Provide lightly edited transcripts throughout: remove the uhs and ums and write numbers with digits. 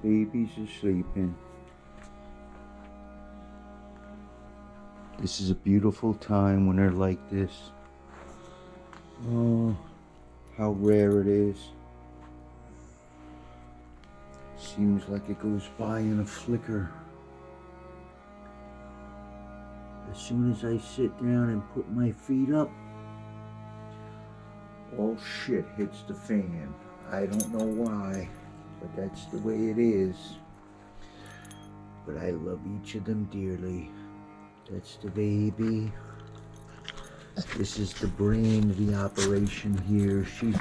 babies are sleeping. This is a beautiful time when they're like this. Oh, how rare it is. Seems like it goes by in a flicker. As soon as I sit down and put my feet up, all shit hits the fan. I don't know why, but that's the way it is. But I love each of them dearly. That's the baby. This is the brain of the operation here. She's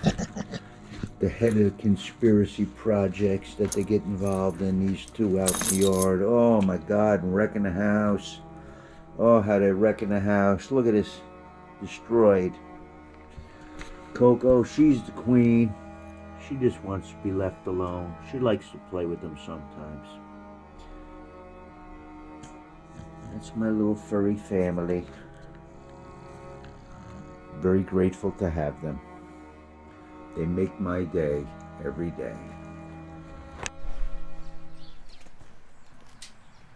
the head of the conspiracy projects that they get involved in, these two out in the yard. Oh my God, wrecking the house. Oh, how they wrecking the house. Look at this, destroyed. Coco, she's the queen. She just wants to be left alone. She likes to play with them sometimes. That's my little furry family. Very grateful to have them. They make my day every day.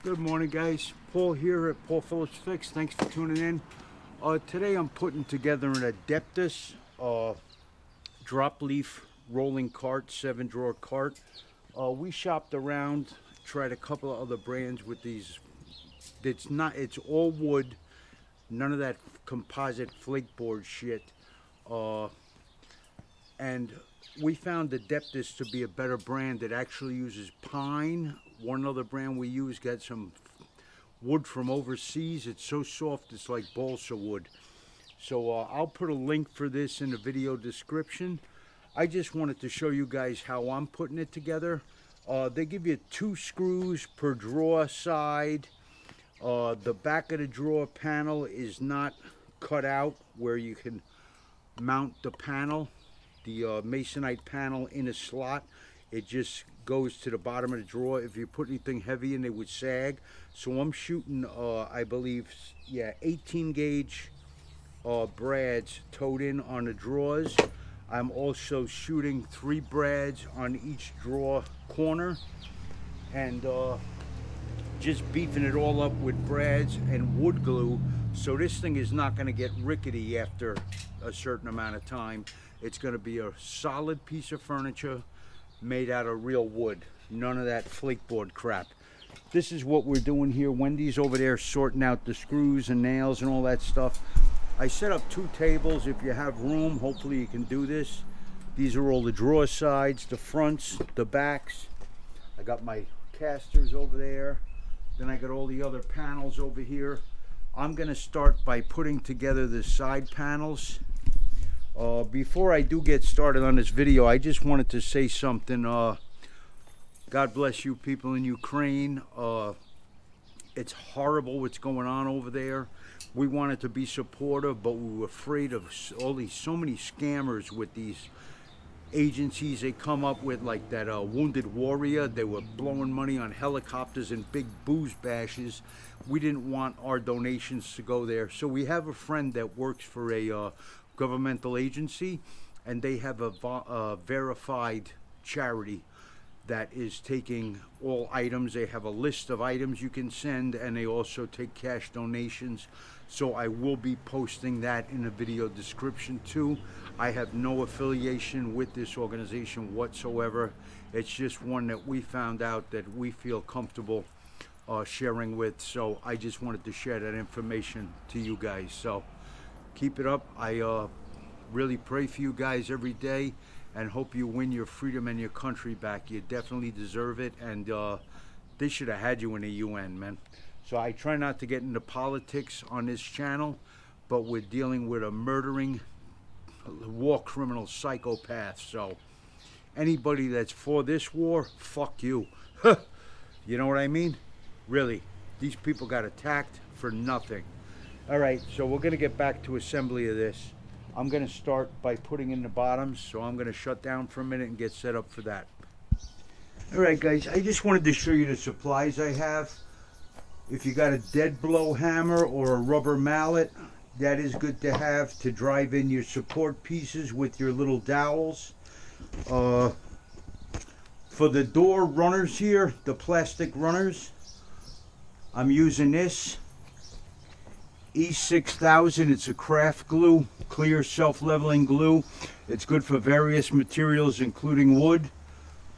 Good morning, guys. Paul here at Paul Phillips Fix. Thanks for tuning in. Today I'm putting together an Adeptus drop leaf rolling cart, 7-drawer cart. We shopped around, tried a couple of other brands with these. It's all wood, none of that composite flake board shit. And we found Adeptus to be a better brand that actually uses pine. One other brand we use got some wood from overseas. It's so soft, it's like balsa wood. So I'll put a link for this in the video description. I just wanted to show you guys how I'm putting it together. They give you 2 screws per drawer side. The back of the drawer panel is not cut out where you can mount the panel, the masonite panel in a slot. It just goes to the bottom of the drawer. If you put anything heavy in, it would sag. So I'm shooting, I believe, 18 gauge brads towed in on the drawers. I'm also shooting 3 brads on each drawer corner, and just beefing it all up with brads and wood glue, so this thing is not going to get rickety after a certain amount of time. It's going to be a solid piece of furniture made out of real wood, none of that flake board crap. This is what we're doing here. Wendy's over there sorting out the screws and nails and all that stuff. I set up 2 tables. If you have room, hopefully you can do this. These are all the drawer sides, the fronts, the backs. I got my casters over there. Then I got all the other panels over here. I'm gonna start by putting together the side panels. Before I do get started on this video, I just wanted to say something. God bless you people in Ukraine. It's horrible what's going on over there. We wanted to be supportive, but we were afraid of so many scammers with these agencies they come up with, like that Wounded Warrior. They were blowing money on helicopters and big booze bashes. We didn't want our donations to go there, so we have a friend that works for a governmental agency, and they have a verified charity that is taking all items. They have a list of items you can send, and they also take cash donations. So I will be posting that in the video description too. I have no affiliation with this organization whatsoever. It's just one that we found out that we feel comfortable sharing with. So I just wanted to share that information to you guys. So keep it up. I really pray for you guys every day and hope you win your freedom and your country back. You definitely deserve it, and they should have had you in the UN, man. So I try not to get into politics on this channel, but we're dealing with a murdering war criminal psychopath. So anybody that's for this war, fuck you. You know what I mean? Really, these people got attacked for nothing. All right, so we're gonna get back to assembly of this. I'm gonna start by putting in the bottoms, so I'm gonna shut down for a minute and get set up for that. All right, guys, I just wanted to show you the supplies I have. If you got a dead blow hammer or a rubber mallet, that is good to have to drive in your support pieces with your little dowels. For the door runners here, the plastic runners, I'm using this E6000. It's a craft glue, clear self-leveling glue. It's good for various materials including wood.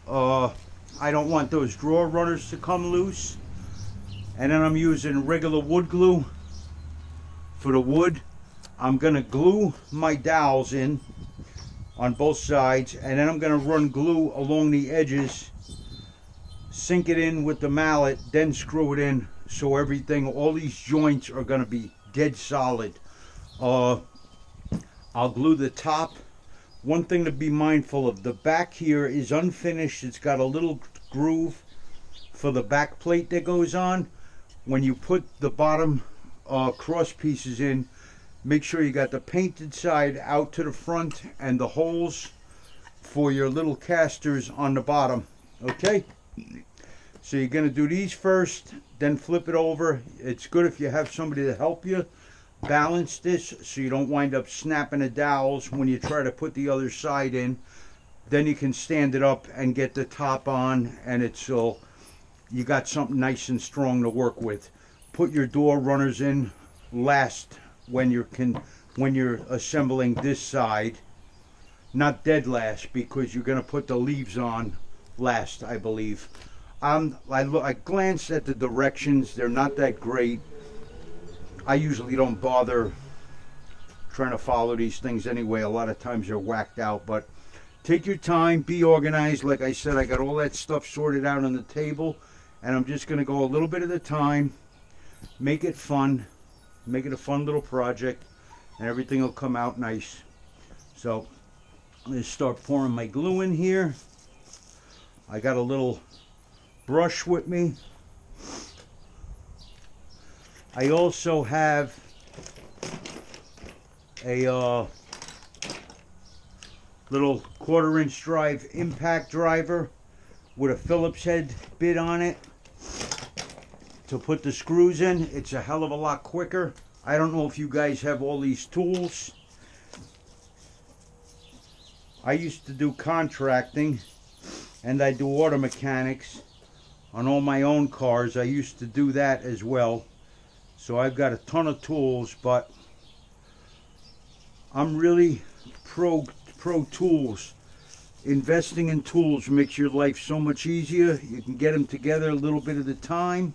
I don't want those drawer runners to come loose. And then I'm using regular wood glue for the wood. I'm gonna glue my dowels in on both sides, and then I'm gonna run glue along the edges, sink it in with the mallet, then screw it in, so everything, all these joints are gonna be dead solid. I'll glue the top. One thing to be mindful of, the back here is unfinished. It's got a little groove for the back plate that goes on. When you put the bottom cross pieces in, make sure you got the painted side out to the front and the holes for your little casters on the bottom. Okay, so you're going to do these first, then flip it over. It's good if you have somebody to help you balance this so you don't wind up snapping the dowels when you try to put the other side in. Then you can stand it up and get the top on, and it's so you got something nice and strong to work with. Put your door runners in last when you're assembling this side, not dead last, because you're going to put the leaves on last, I believe. I glanced at the directions. They're not that great. I usually don't bother trying to follow these things anyway. A lot of times they're whacked out, but take your time, be organized. Like I said, I got all that stuff sorted out on the table, and I'm just going to go a little bit at a time, make it fun, make it a fun little project, and everything will come out nice. So I'm going to start pouring my glue in here. I got a little brush with me. I also have a little 1/4-inch drive impact driver with a Phillips head bit on it to put the screws in. It's a hell of a lot quicker. I don't know if you guys have all these tools. I used to do contracting, and I do auto mechanics on all my own cars. I used to do that as well. So I've got a ton of tools, but I'm really pro tools. Investing in tools makes your life so much easier. You can get them together a little bit at a time.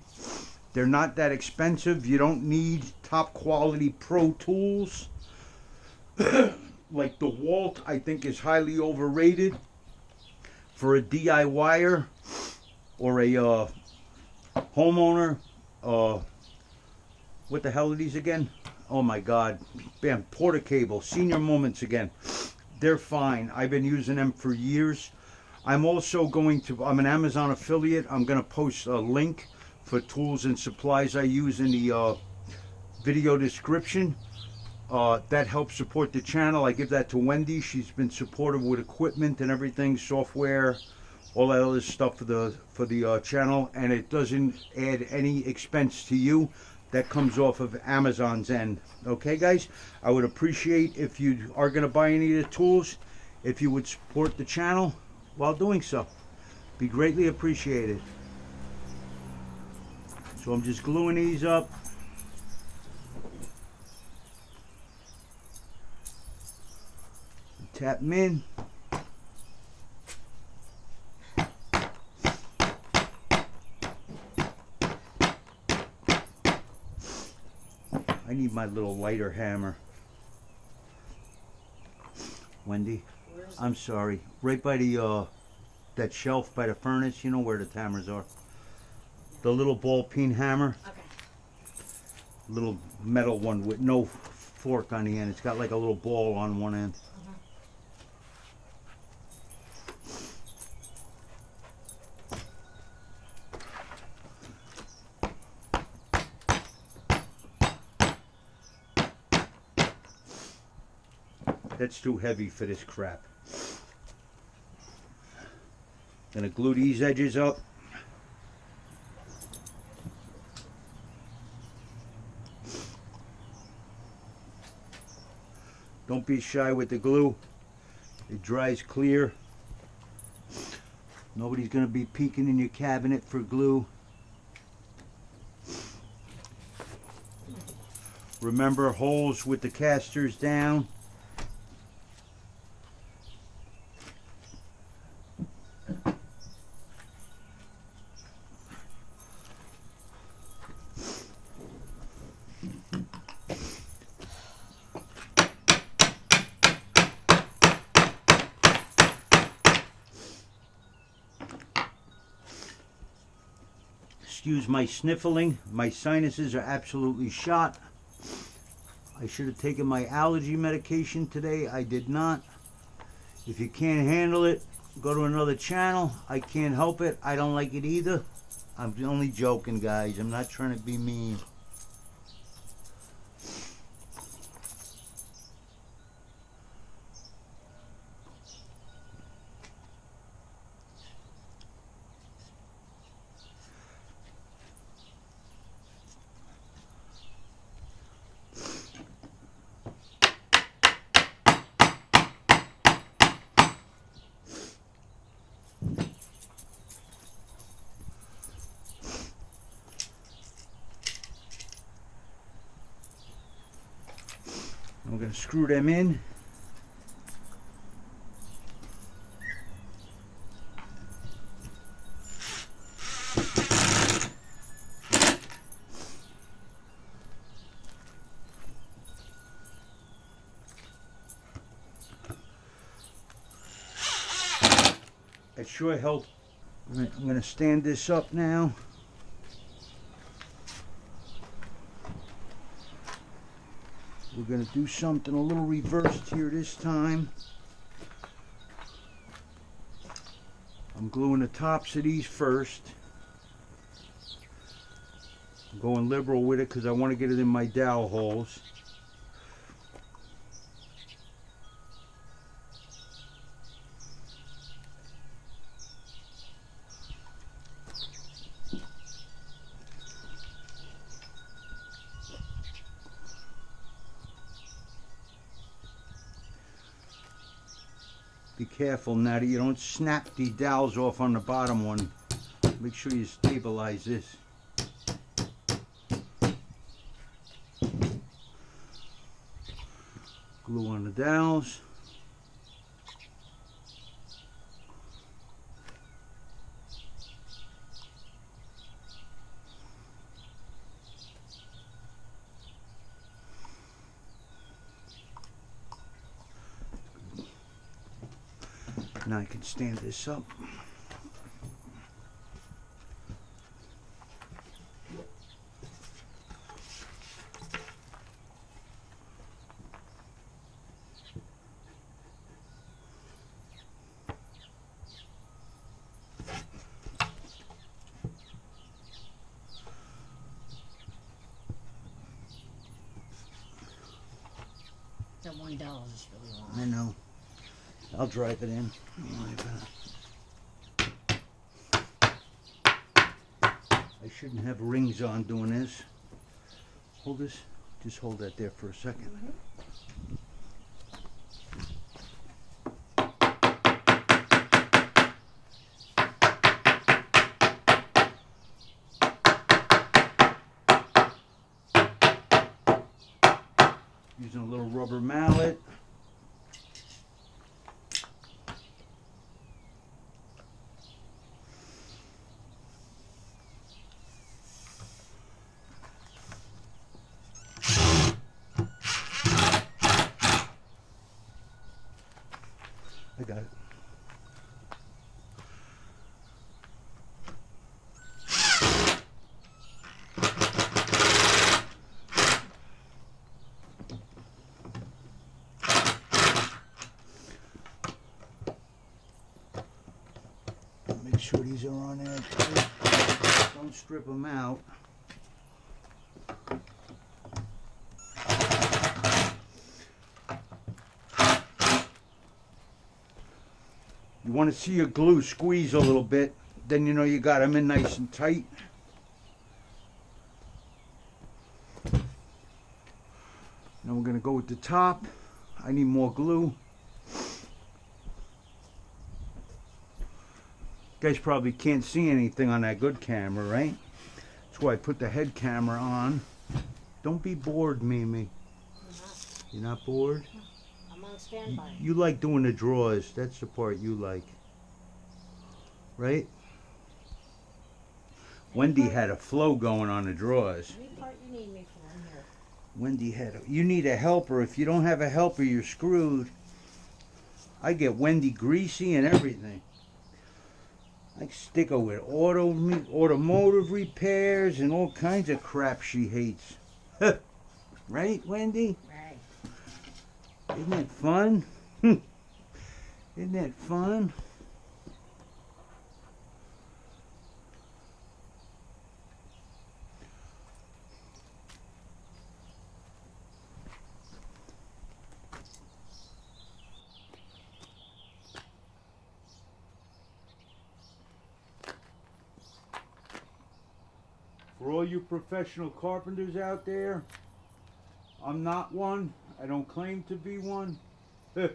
They're not that expensive. You don't need top quality pro tools. Like the Walt, I think, is highly overrated for a DIYer or a homeowner. What the hell are these again? Oh my God. Bam, Porta Cable, Senior Moments again. They're fine. I've been using them for years. I'm also I'm an Amazon affiliate. I'm going to post a link for tools and supplies I use in the video description. That helps support the channel. I give that to Wendy. She's been supportive with equipment and everything, software, all that other stuff for the channel, and it doesn't add any expense to you. That comes off of Amazon's end. Okay, guys? I would appreciate if you are going to buy any of the tools, if you would support the channel while doing so. Be greatly appreciated. So I'm just gluing these up. Tap them in. I need my little lighter hammer. Wendy, I'm sorry. Right by the that shelf by the furnace, you know where the hammers are. The little ball peen hammer. Okay. Little metal one with no fork on the end. It's got like a little ball on one end. That's too heavy for this crap. Gonna glue these edges up. Don't be shy with the glue. It dries clear. Nobody's going to be peeking in your cabinet for glue. Remember, holes with the casters down. Excuse my sniffling. My sinuses are absolutely shot. I should have taken my allergy medication today. I did not. If you can't handle it, go to another channel. I can't help it. I don't like it either. I'm only joking, guys. I'm not trying to be mean. I'm going to screw them in. It sure helped. All right, I'm going to stand this up now. We're going to do something a little reversed here this time. I'm gluing the tops of these first. I'm going liberal with it because I want to get it in my dowel holes. Be careful now that you don't snap the dowels off on the bottom one. Make sure you stabilize this. Glue on the dowels. Now I can stand this up. That $1 is really long. I know. I'll drive it in. I shouldn't have rings on doing this. Hold this. Just hold that there for a second. Using a little rubber mallet. I got it. Make sure these are on there too. Don't strip them out. You want to see your glue squeeze a little bit, then you know you got them in nice and tight. Now we're going to go with the top. I need more glue. guys probably can't see anything on that good camera, right? That's why I put the head camera on. Don't be bored, Mimi. You're not bored? I'm on standby. You like doing the drawers. That's the part you like. Right? Wendy had a flow going on the drawers. Any part you need me for, I'm here. Wendy had you need a helper. If you don't have a helper, you're screwed. I get Wendy greasy and everything. I stick her with automotive repairs and all kinds of crap she hates. Right, Wendy? Right. Isn't that fun? Isn't that fun? For all you professional carpenters out there, I'm not one. I don't claim to be one. I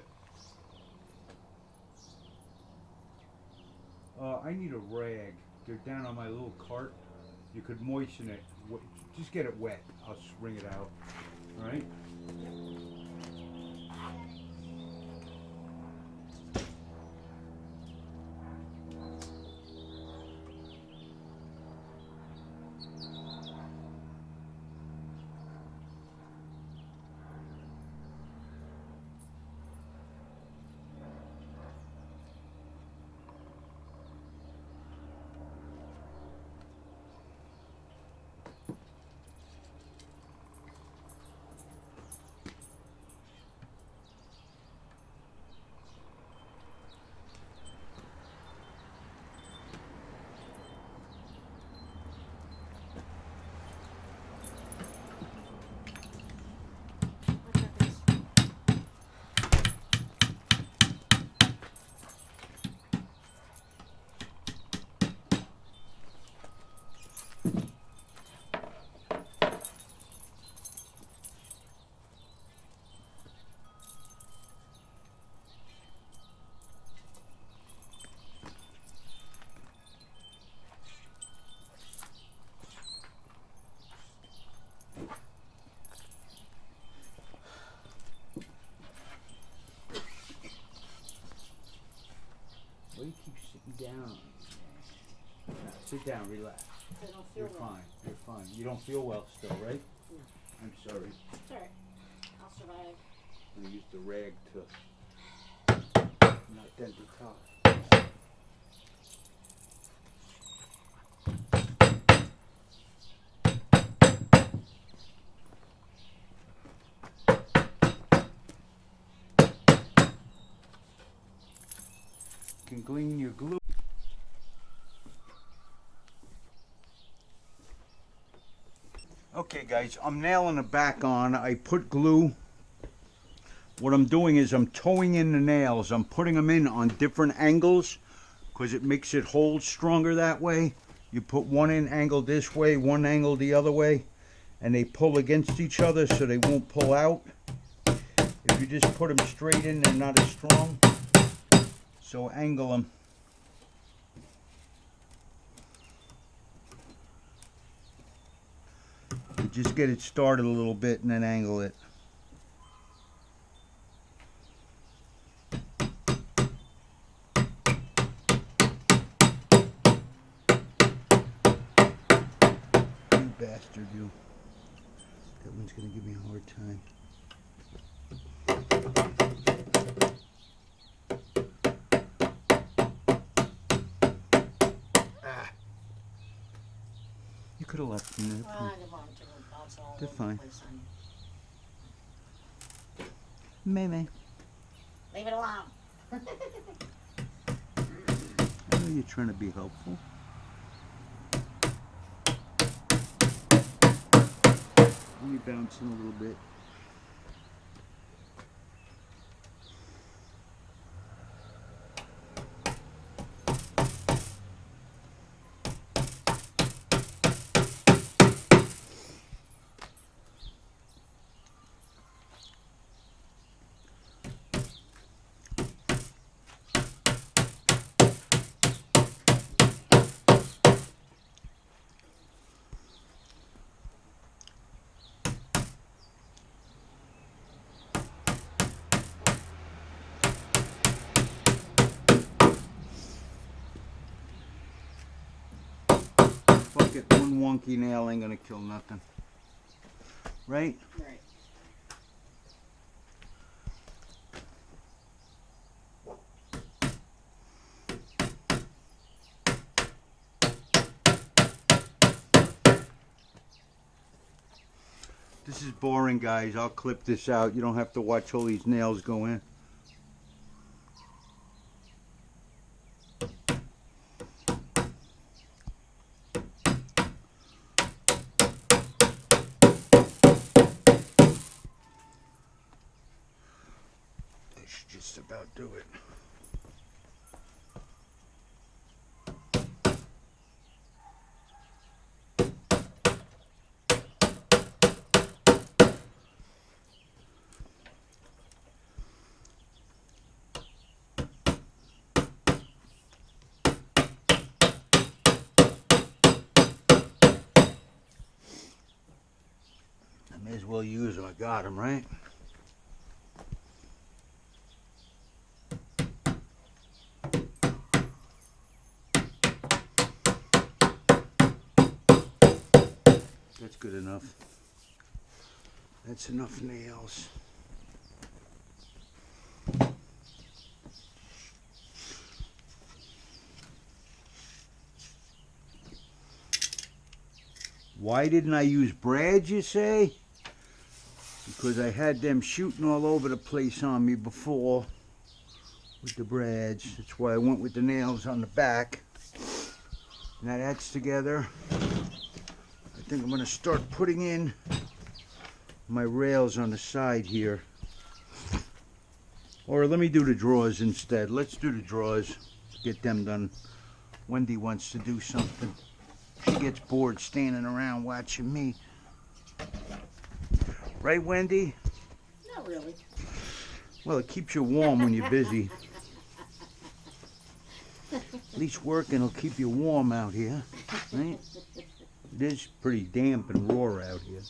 need a rag. They're down on my little cart. You could moisten it. Just get it wet. I'll wring it out. All right? Why do you keep sitting down? No, sit down, relax. I don't feel You're well. fine. You're fine. You don't feel well still, right? No. I'm sorry. It's alright. I'll survive. I'm gonna use the rag to knock down the top. You can glean your glue. Okay guys, I'm nailing it back on. I put glue. What I'm doing is I'm towing in the nails. I'm putting them in on different angles because it makes it hold stronger that way. You put one in angle this way, one angle the other way, and they pull against each other so they won't pull out. If you just put them straight in, they're not as strong. So angle them. Just get it started a little bit and then angle it. You bastard, you. That one's gonna give me a hard time. Ah. You could have left them there. Well, I didn't want to bounce all They're over fine. the place on you. May. Leave it alone. I know you're trying to be helpful. Only bouncing a little bit. one wonky nail ain't gonna kill nothing. Right? Right. This is boring, guys. I'll clip this out. You don't have to watch all these nails go in. That should just about do it. May as well use them. I got them, right? That's good enough. That's enough nails. Why didn't I use brads, you say? Because I had them shooting all over the place on me before with the brads. That's why I went with the nails on the back. Now that's together. I think I'm going to start putting in my rails on the side here. Or let me do the drawers instead. Let's do the drawers. Get them done. Wendy wants to do something. She gets bored standing around watching me. Right, Wendy? Not really. Well, it keeps you warm when you're busy. At least working will keep you warm out here, right? It is pretty damp and raw out here.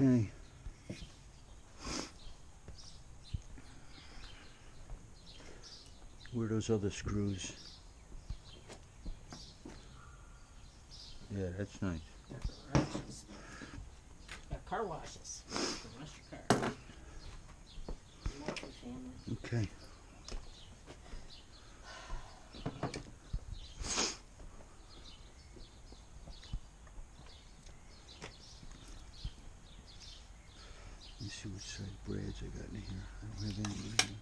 Okay. Where are those other screws? Yeah, that's nice. Got car washes. Wash your car. Multi-family. Okay. Let's see what size brads I got in here. I don't have any in here.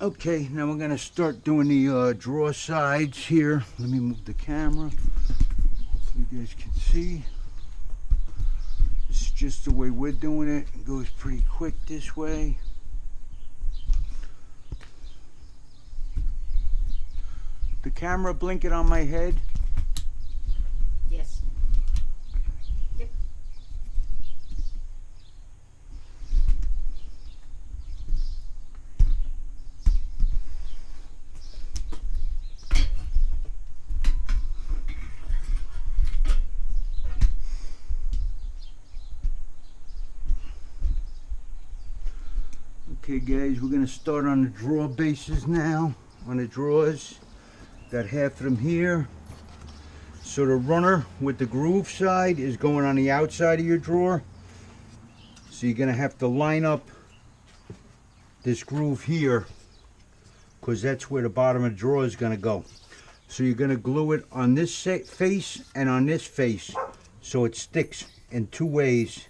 Okay, now we're gonna start doing the drawer sides here. Let me move the camera. Hopefully you guys can see. Just just the way we're doing it. It goes pretty quick this way. The camera blinking on my head. Yes. Yep. Okay guys, we're gonna start on the drawer bases now, on the drawers. Got half of them here. So the runner with the groove side is going on the outside of your drawer. So you're gonna have to line up this groove here, because that's where the bottom of the drawer is gonna go. So you're gonna glue it on this face and on this face, so it sticks in two ways.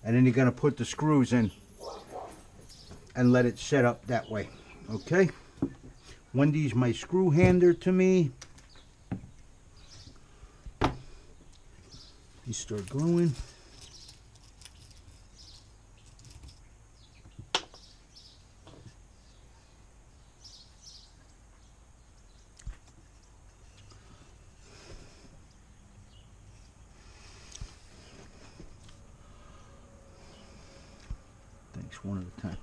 And then you're gonna put the screws in and let it set up that way. Okay? Wendy's my screw hander to me. You start gluing. Thanks, one at a time.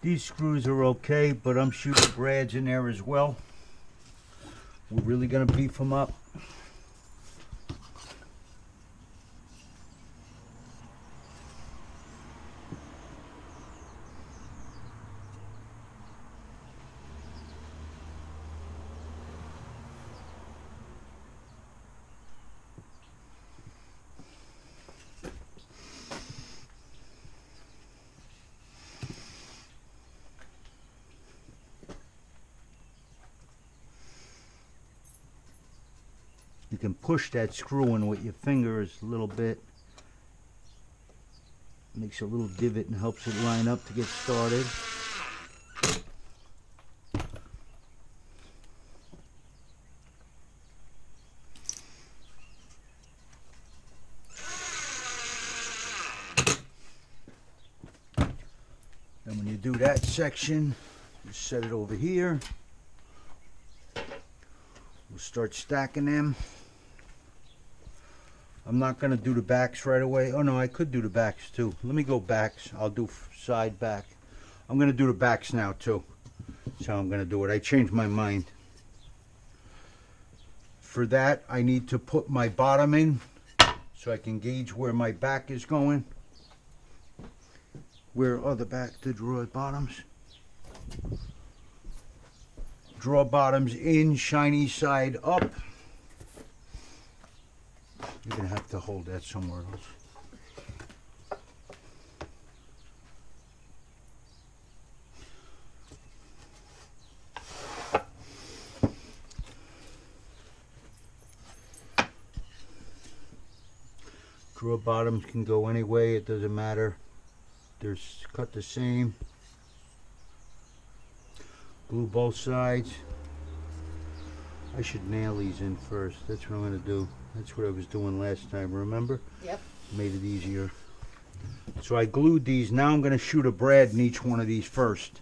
These screws are okay, but I'm shooting brads in there as well. We're really gonna beef them up. You can push that screw in with your fingers a little bit. Makes a little divot and helps it line up to get started. And when you do that section, you set it over here. We'll start stacking them. I'm not going to do the backs right away. Oh no, I could do the backs too. Let me go backs. I'll do side back. I'm going to do the backs now too. That's how I'm going to do it. I changed my mind. For that, I need to put my bottom in so I can gauge where my back is going. Where are the back to draw bottoms? Draw bottoms in, shiny side up. You're gonna have to hold that somewhere else. Draw bottoms can go any way, it doesn't matter. They're cut the same. Glue both sides. I should nail these in first. That's what I'm going to do. That's what I was doing last time, remember? Yep. Made it easier. So I glued these. Now I'm going to shoot a brad in each one of these first.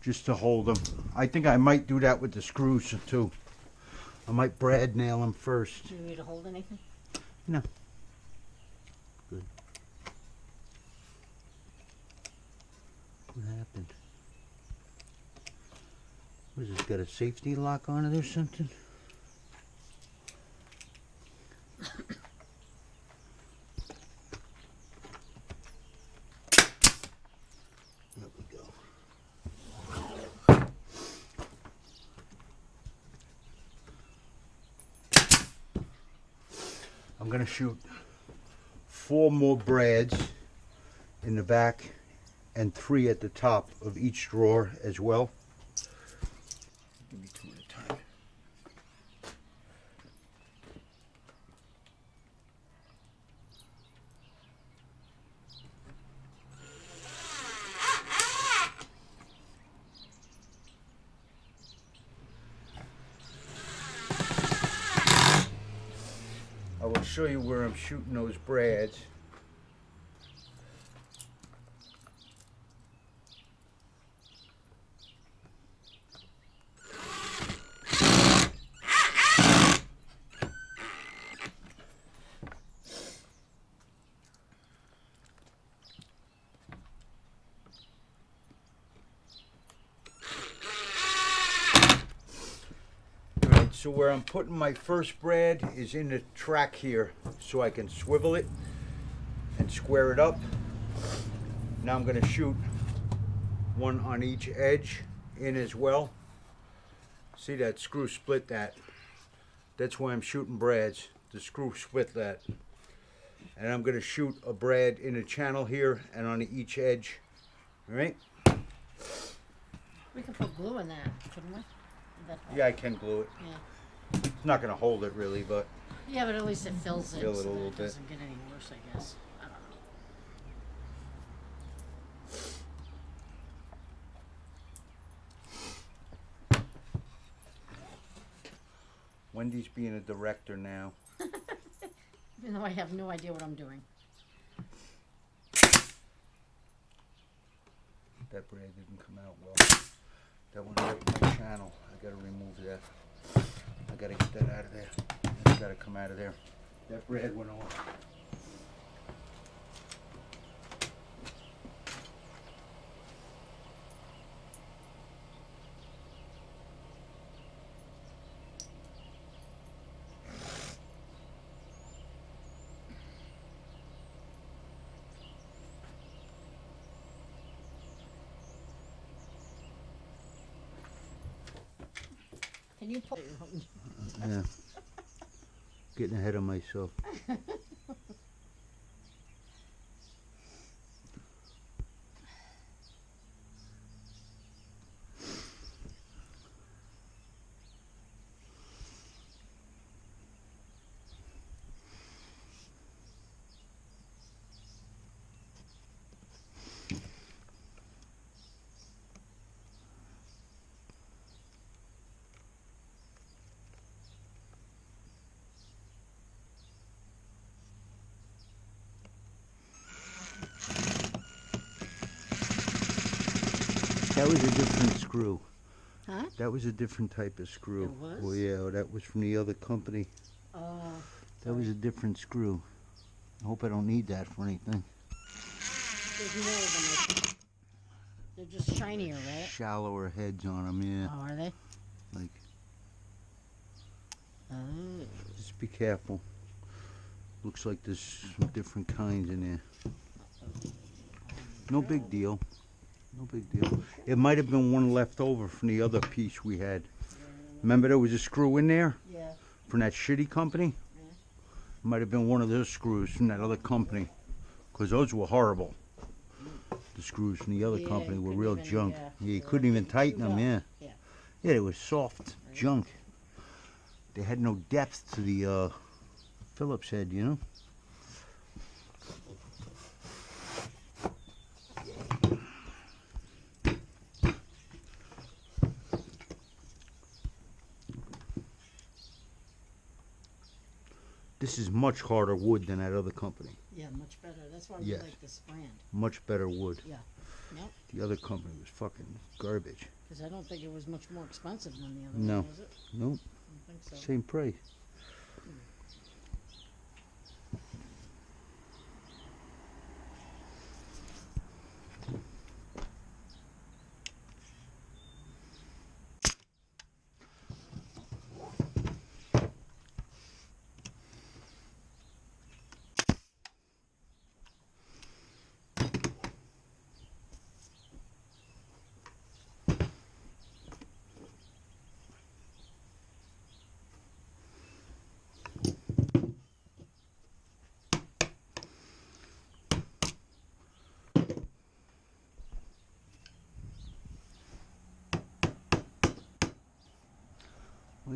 Just to hold them. I think I might do that with the screws too. I might brad nail them first. Do you need to hold anything? No. Good. What happened? What is this, got a safety lock on it or something? There we go. I'm gonna shoot 4 more brads in the back and 3 at the top of each drawer as well. Give me 2 at a time. I will show you where I'm shooting those brads. So where I'm putting my first brad is in the track here, so I can swivel it and square it up. Now I'm going to shoot one on each edge in as well. See that screw split that. That's why I'm shooting brads. The screw split that. And I'm going to shoot a brad in a channel here and on each edge. All right? We could put glue in that, couldn't we? Yeah, I can glue it. Yeah. It's not going to hold it really, but Yeah, but at least it fills it Fill it so a that little it bit. doesn't get any worse, I guess. I don't know. Wendy's being a director now. Even though I have no idea what I'm doing. That brad didn't come out well. That one hurt my channel. I gotta remove that. I gotta get that out of there. It's gotta come out of there. That brad went off. Can you put Yeah. Getting ahead of myself. That was a different screw. Huh? That was a different type of screw. It was? Well, yeah, that was from the other company. Oh, That was a different screw. I hope I don't need that for anything. there's more of them, I think. They're just shinier, right? Shallower heads on them, yeah. Oh, are they? Like, Oh. just be careful. Looks like there's some different kinds in there. No big deal. No big deal. It might have been one left over from the other piece we had. Remember there was a screw in there Yeah. from that shitty company? Yeah. Might have been one of those screws from that other company. Because those were horrible. The screws from the other Yeah, company you were couldn't real even- junk. yeah, Yeah, you they couldn't were even tighten them, chewed yeah. up. Yeah. Yeah, they were soft junk. They had no depth to the Phillips head, you know? This is much harder wood than that other company. Yeah, much better. That's why we Yes. like this brand. Much better wood. Yeah. Nope. The other company was fucking garbage. Because I don't think it was much more expensive than the other No. one, was it? Nope, I don't think so. same price.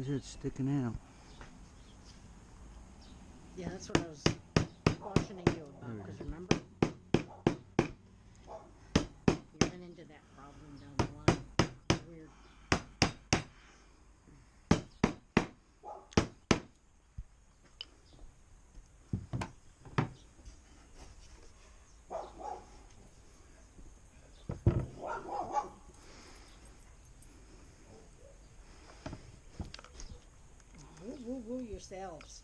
is it sticking out? Yeah, that's what I was cautioning you about, because remember? You ran into that problem down the line. Weird. Woo, woo, woo yourselves.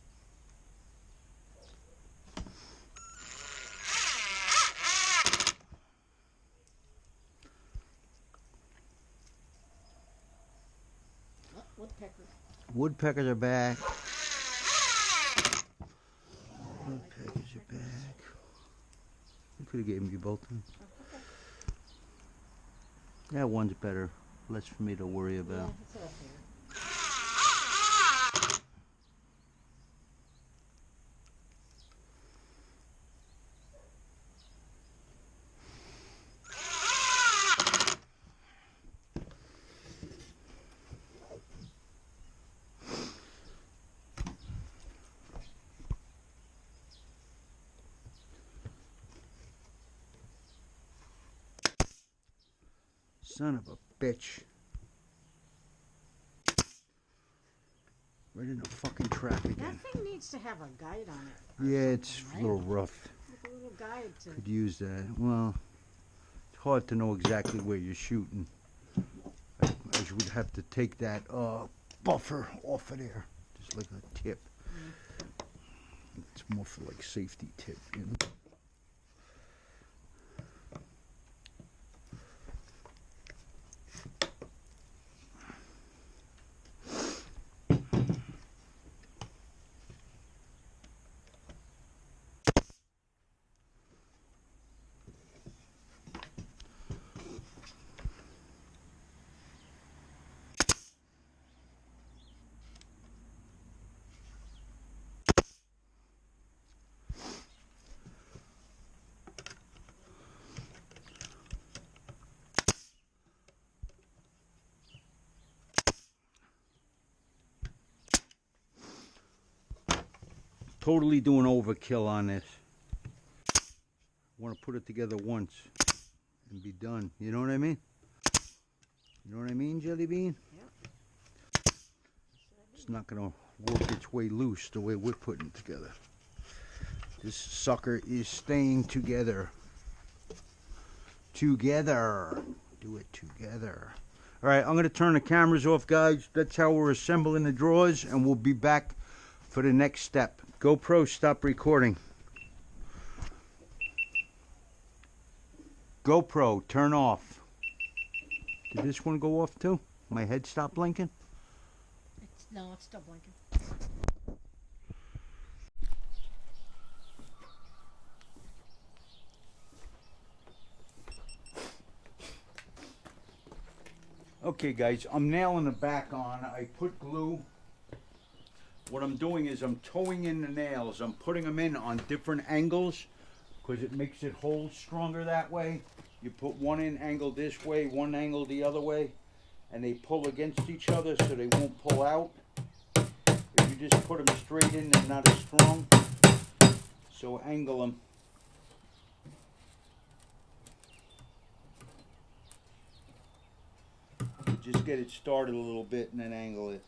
Oh, woodpecker. Woodpeckers are back. Woodpeckers are back. You could have given me both of them. That one's better. Less for me to worry Yeah, about. it's all fair. Son of a bitch. Right in the fucking trap That again. thing needs to have a guide on it. or Yeah, it's something, a right? little rough. Like a little guide to. Could use that. Well, it's hard to know exactly where you're shooting. As you would have to take that buffer off of there. Just like a tip. It's more for like safety tip, you know? Totally doing overkill on this. I want to put it together once and be done. You know what I mean? You know what I mean, Jelly Bean? Yep. It's not going to work its way loose the way we're putting it together. This sucker is staying together. Together. Do it together. All right, I'm going to turn the cameras off, guys. That's how we're assembling the drawers, and we'll be back for the next step. GoPro, stop recording. GoPro, turn off. Did this one go off too? My head stopped blinking? No, it's still blinking. Okay, guys, I'm nailing the back on. I put glue. What I'm doing is I'm towing in the nails. I'm putting them in on different angles because it makes it hold stronger that way. You put one in angle this way, one angle the other way, and they pull against each other so they won't pull out. If you just put them straight in, they're not as strong. So angle them. Just get it started a little bit and then angle it.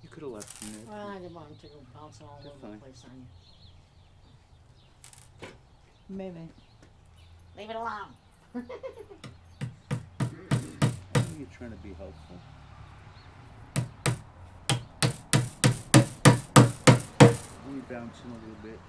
You could have left them there. Well, I didn't want him to go bouncing all They're over fine. the place on you. Maybe. Leave it alone. I think you're trying to be helpful. Only bouncing a little bit.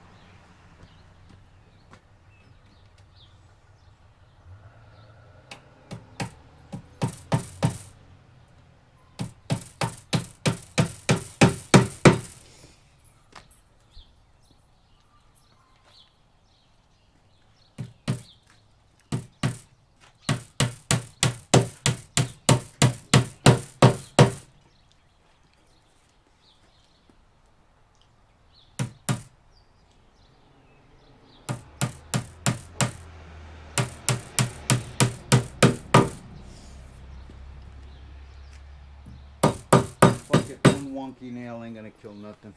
wonky nail ain't gonna kill nothing.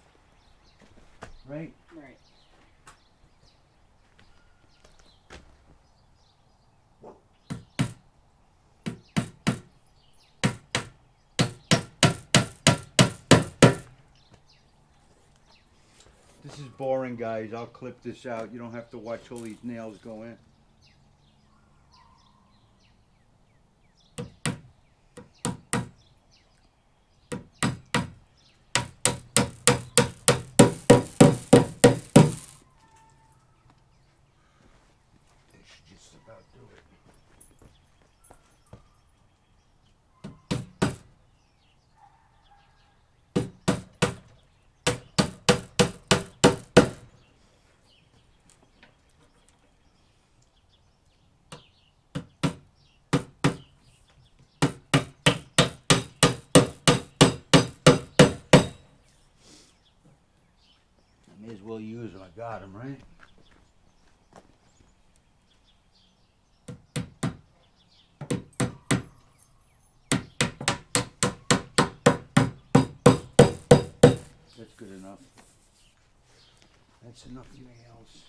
Right? Right. This is boring, guys. I'll clip this out. You don't have to watch all these nails go in. This should just about do it. May as well use them. I got them, right? That's good enough. That's enough nails.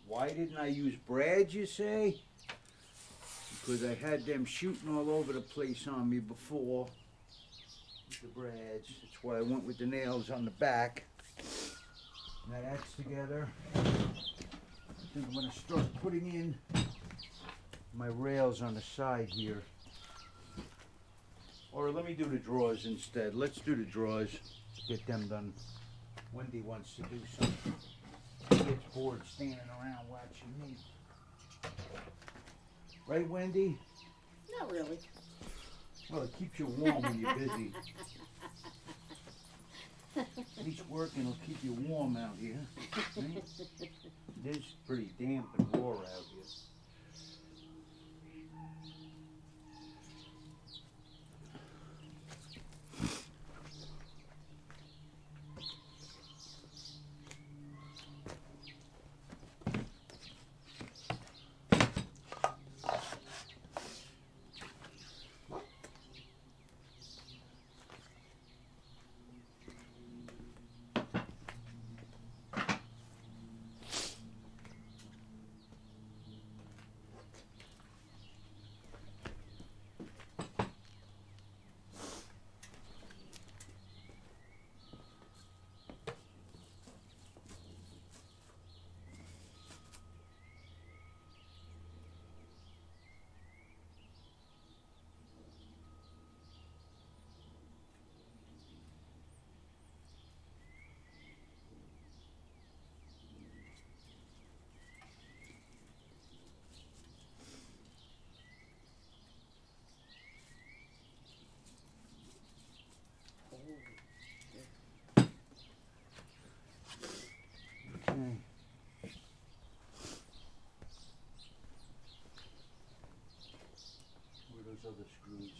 Why didn't I use brads, you say? Because I had them shooting all over the place on me before with the brads. That's why I went with the nails on the back. Now that's together. I think I'm going to start putting in my rails on the side here. Or let me do the drawers instead. Let's do the drawers. Get them done. Wendy wants to do something. She gets bored standing around watching me. Right, Wendy? Not really. Well, it keeps you warm when you're busy. At least working will keep you warm out here. Right? It is pretty damp and raw out here. Okay. Where are those other screws?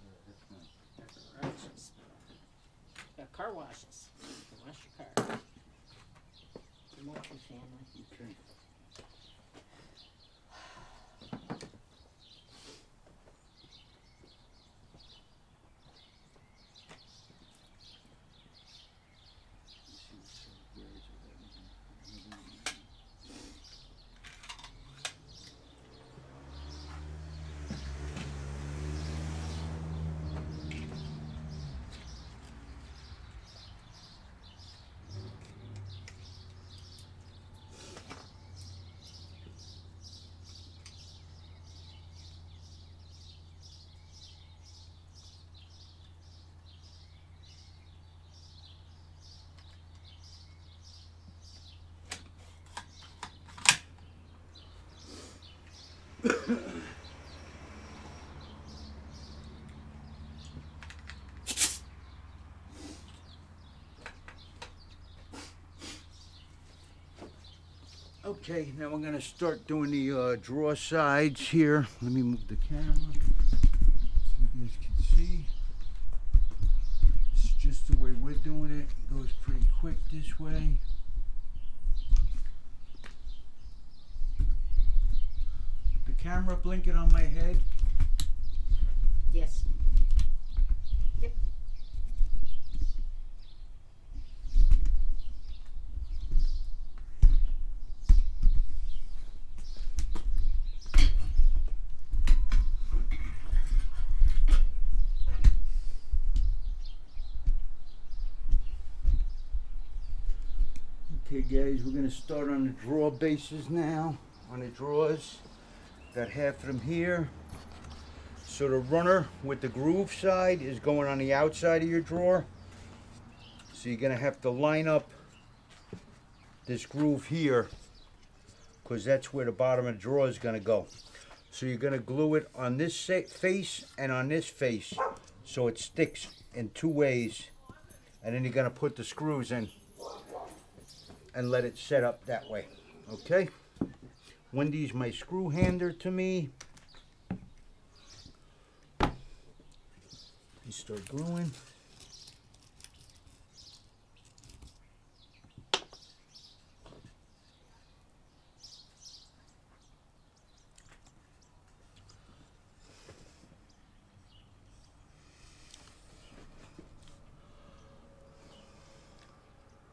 Yeah, that's not. Garages. Got car washes. You can wash your car. Multi-family. Okay. Okay, now we're gonna start doing the drawer sides here. Let me move the camera so you guys can see. It's just the way we're doing it. It goes pretty quick this way. The camera blinking on my head. Yes. Yep. Okay guys, we're gonna start on the drawer bases now, on the drawers. Got half of them here. So the runner with the groove side is going on the outside of your drawer. So you're gonna have to line up this groove here, because that's where the bottom of the drawer is gonna go. So you're gonna glue it on this face and on this face, so it sticks in two ways. And then you're gonna put the screws in and let it set up that way. Okay? Wendy's my screw hander to me. You start gluing.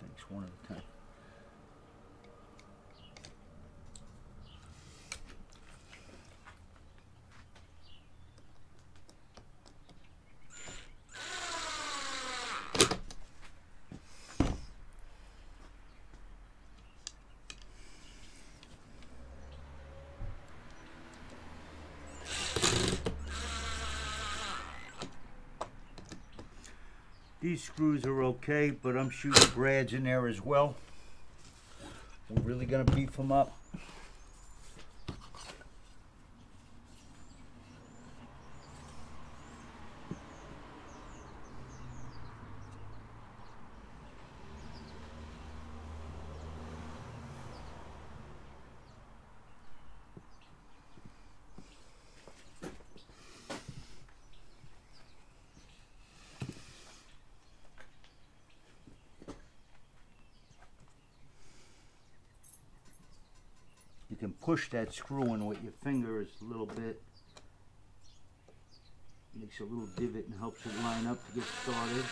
Thanks, one at a time. These screws are okay, but I'm shooting brads in there as well. We're really gonna beef them up. You can push that screw in with your fingers a little bit. Makes a little divot and helps it line up to get started.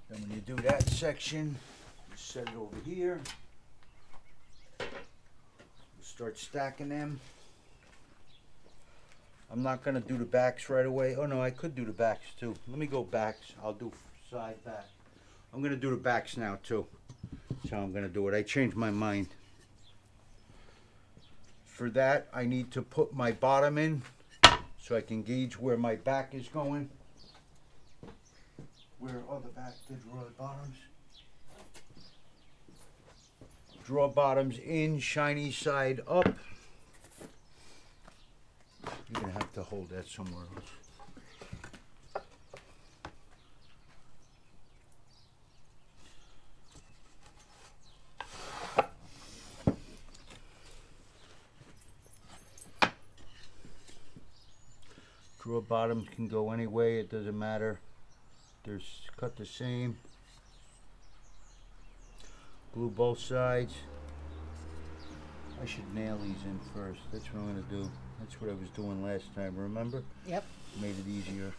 Then when you do that section, you set it over here. Start stacking them. I'm not gonna do the backs right away. Oh no, I could do the backs too. Let me go backs. I'll do side back. I'm gonna do the backs now too. That's how I'm gonna do it. I changed my mind. For that, I need to put my bottom in so I can gauge where my back is going. Where are the back, the drawer bottoms? Drawer bottoms in, shiny side up. You're gonna have to hold that somewhere else. Drawer bottoms can go any way, it doesn't matter. They're cut the same. Glue both sides. I should nail these in first. That's what I'm gonna do. That's what I was doing last time, remember? Yep. Made it easier.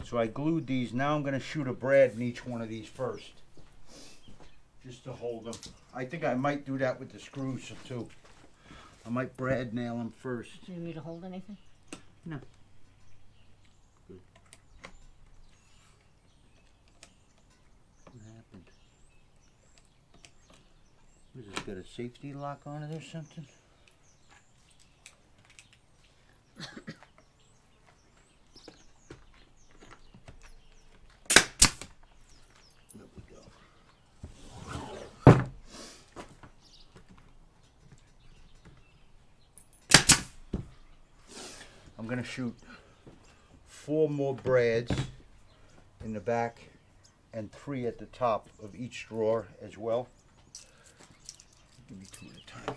So I glued these. Now I'm gonna shoot a brad in each one of these first. Just to hold them. I think I might do that with the screws too. I might brad nail them first. Do you need to hold anything? No. Good. What happened? What is this, got a safety lock on it or something? There we go. I'm gonna shoot 4 more brads in the back and 3 at the top of each drawer as well. Give me 2 at a time.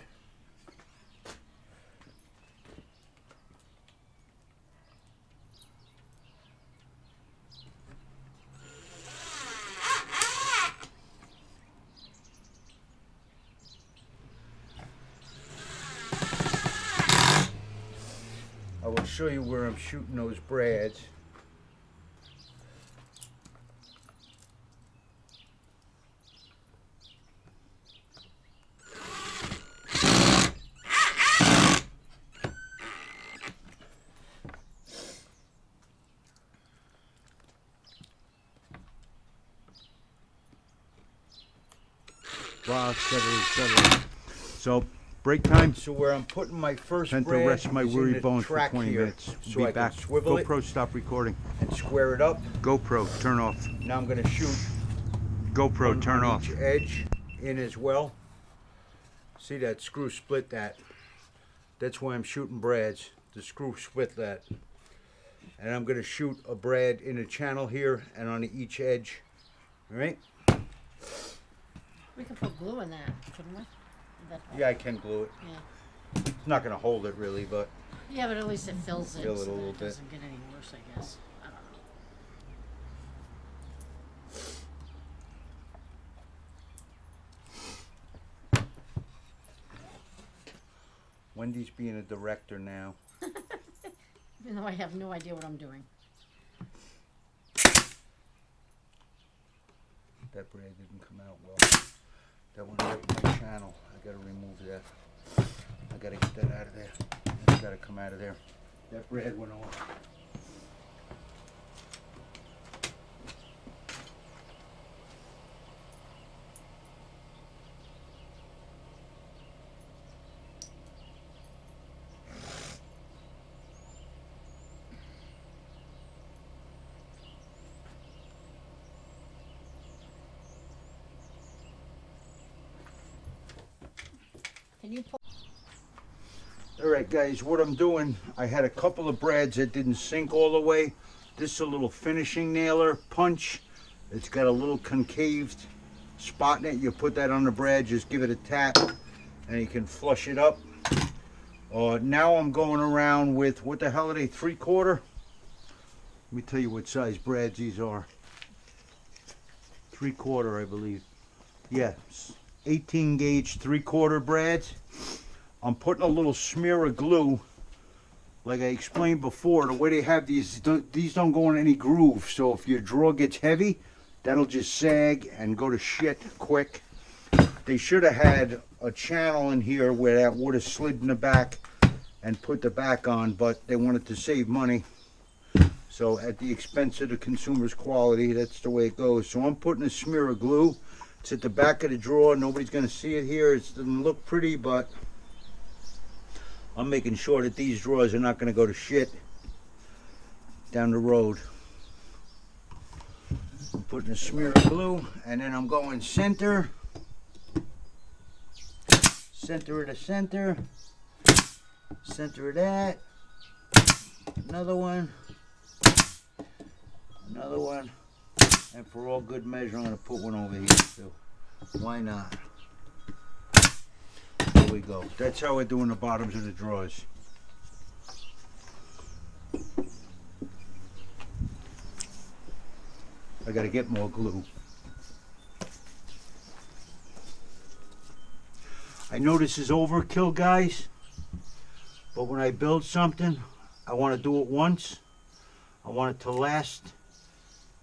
I will show you where I'm shooting those brads. Wow, etc. So break time. So where I'm putting my first Tend to brad rest my is weary in the bones for track 20 here, minutes. so Be I back. can swivel it GoPro, stop recording. and square it up. GoPro, turn off. Now I'm going to shoot GoPro, one turn on off. each edge in as well. See that screw split that. That's why I'm shooting brads. The screw split that. And I'm going to shoot a brad in a channel here and on each edge. All right? We could put glue in that, couldn't we? That Yeah, I can glue it. Yeah. It's not going to hold it really, but Yeah, but at least it fills it Fill it so a that little it bit. doesn't get any worse, I guess. I don't know. Wendy's being a director now. Even though I have no idea what I'm doing. That brad didn't come out well. That one hurt my channel. I gotta remove that. I gotta get that out of there. It's gotta come out of there. That brad went off. Can you pull? Alright guys, what I'm doing, I had a couple of brads that didn't sink all the way. This is a little finishing nailer punch. It's got a little concaved spot in it. You put that on the brad, just give it a tap and you can flush it up. Now I'm going around with, what the hell are they, 3/4? Let me tell you what size brads these are. 3/4 I believe. Yeah, 18 gauge 3/4 brads. I'm putting a little smear of glue. Like I explained before, the way they have these don't go in any groove. So if your draw gets heavy, that'll just sag and go to shit quick. They should have had a channel in here where that would have slid in the back and put the back on, but they wanted to save money. So at the expense of the consumer's quality, that's the way it goes. So I'm putting a smear of glue. It's at the back of the drawer. Nobody's going to see it here. It doesn't look pretty, but I'm making sure that these drawers are not going to go to shit down the road. I'm putting a smear of glue, and then I'm going center of the center, center of that, another one, and for all good measure, I'm going to put one over here too. Why not? There we go. That's how we're doing the bottoms of the drawers. I gotta get more glue. I know this is overkill, guys, but when I build something, I want to do it once. I want it to last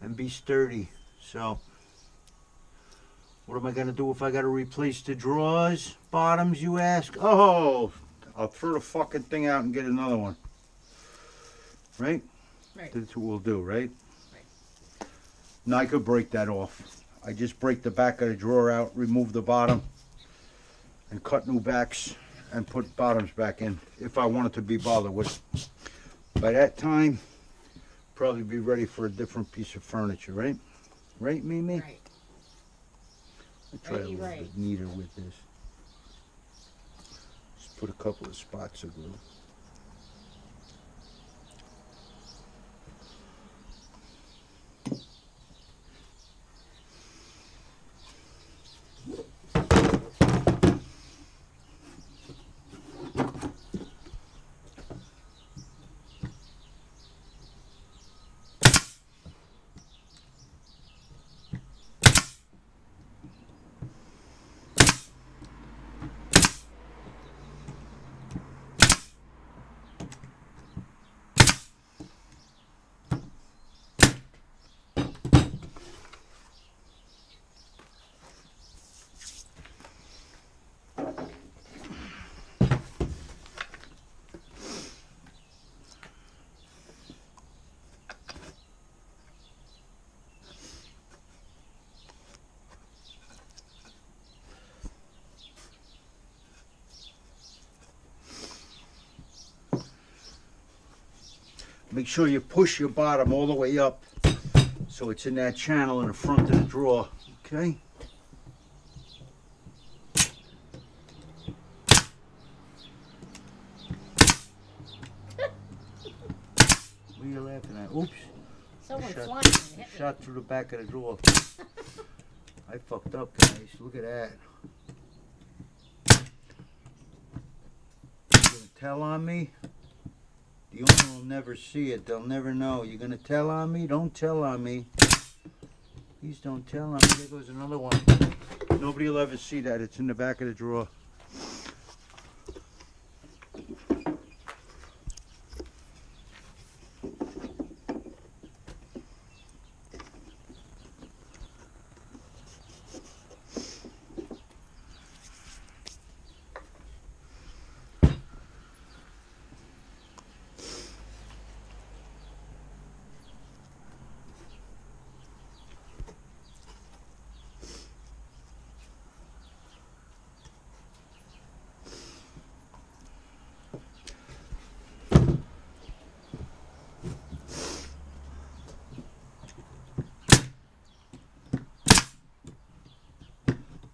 and be sturdy. So what am I going to do if I got to replace the drawers, bottoms, you ask? Oh, I'll throw the fucking thing out and get another one. Right? Right. That's what we'll do, right? Right. Now I could break that off. I just break the back of the drawer out, remove the bottom, and cut new backs and put bottoms back in if I wanted to be bothered with it. By that time, probably be ready for a different piece of furniture, right? Right, Mimi? Right. I try a Righty, little right. bit neater with this. Just put a couple of spots of glue. Make sure you push your bottom all the way up so it's in that channel in the front of the drawer. Okay? What are you laughing at? Oops. Someone Shot- flying and hit me. Shot through the back of the drawer. I fucked up, guys. Look at that. You gonna tell on me? The owner will never see it. They'll never know. You gonna tell on me? Don't tell on me. Please don't tell on me. There goes another one. Nobody will ever see that. It's in the back of the drawer.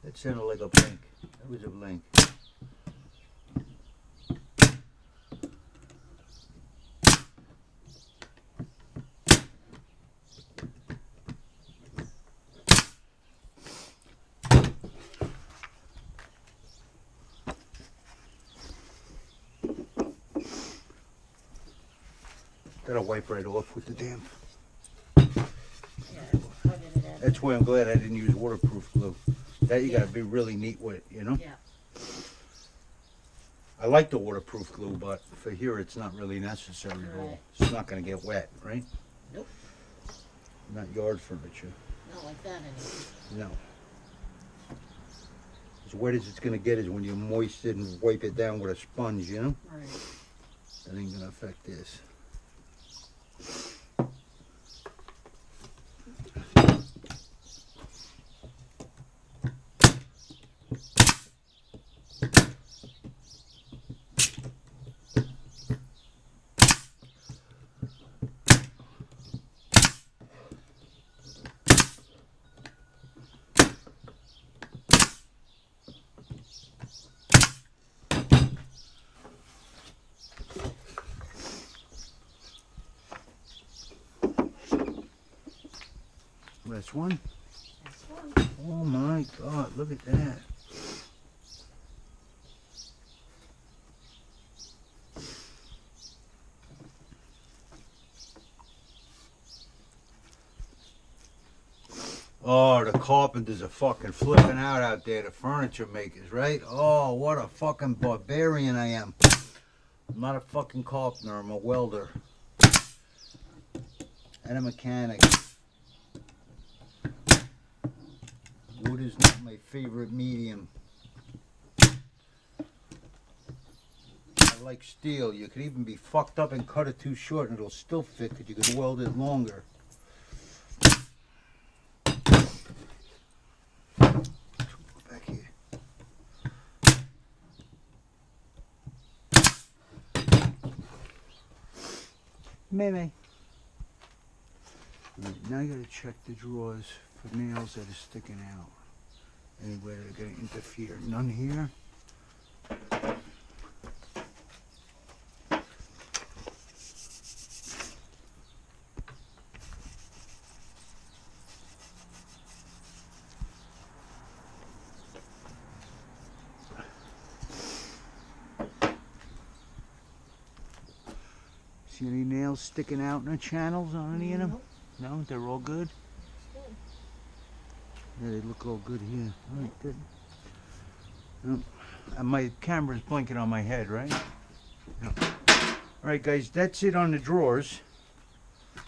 That sounded like a blink. That was a blink. That'll wipe right off with the damp. Yeah, I did it at- That's why I'm glad I didn't use waterproof glue. That you gotta be really neat with, you know? Yeah. I like the waterproof glue, but for here it's not really necessary at all. Right. It's not gonna get wet, right? Nope. Not yard furniture. Not like that anyway. No. As wet as it's gonna get is when you moist it and wipe it down with a sponge, you know? Right. That ain't gonna affect this. Last one. That's one. Oh my God, look at that. Oh, the carpenters are fucking flipping out there, the furniture makers, right? Oh, what a fucking barbarian I am. I'm not a fucking carpenter, I'm a welder. And a mechanic. Wood is not my favorite medium. I like steel. You could even be fucked up and cut it too short and it'll still fit because you could weld it longer. Back here. Maybe. Now you gotta check the drawers for nails that are sticking out. Anywhere that are gonna interfere. None here. See any nails sticking out in the channels on any of them? Nope. No, they're all good? Yeah, they look all good here. All right, good. And my camera's blinking on my head, right? Yeah. All right, guys, that's it on the drawers.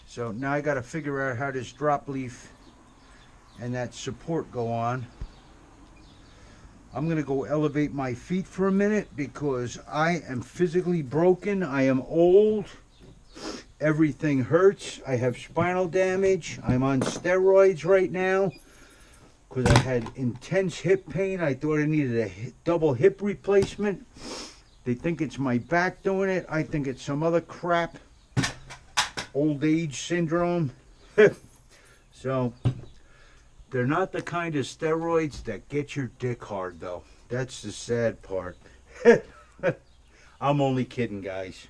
So now I got to figure out how this drop leaf and that support go on. I'm going to go elevate my feet for a minute because I am physically broken. I am old. Everything hurts. I have spinal damage. I'm on steroids right now because I had intense hip pain. I thought I needed a double hip replacement. They think it's my back doing it. I think it's some other crap. old age syndrome. So they're not the kind of steroids that get your dick hard, though. That's the sad part. I'm only kidding, guys.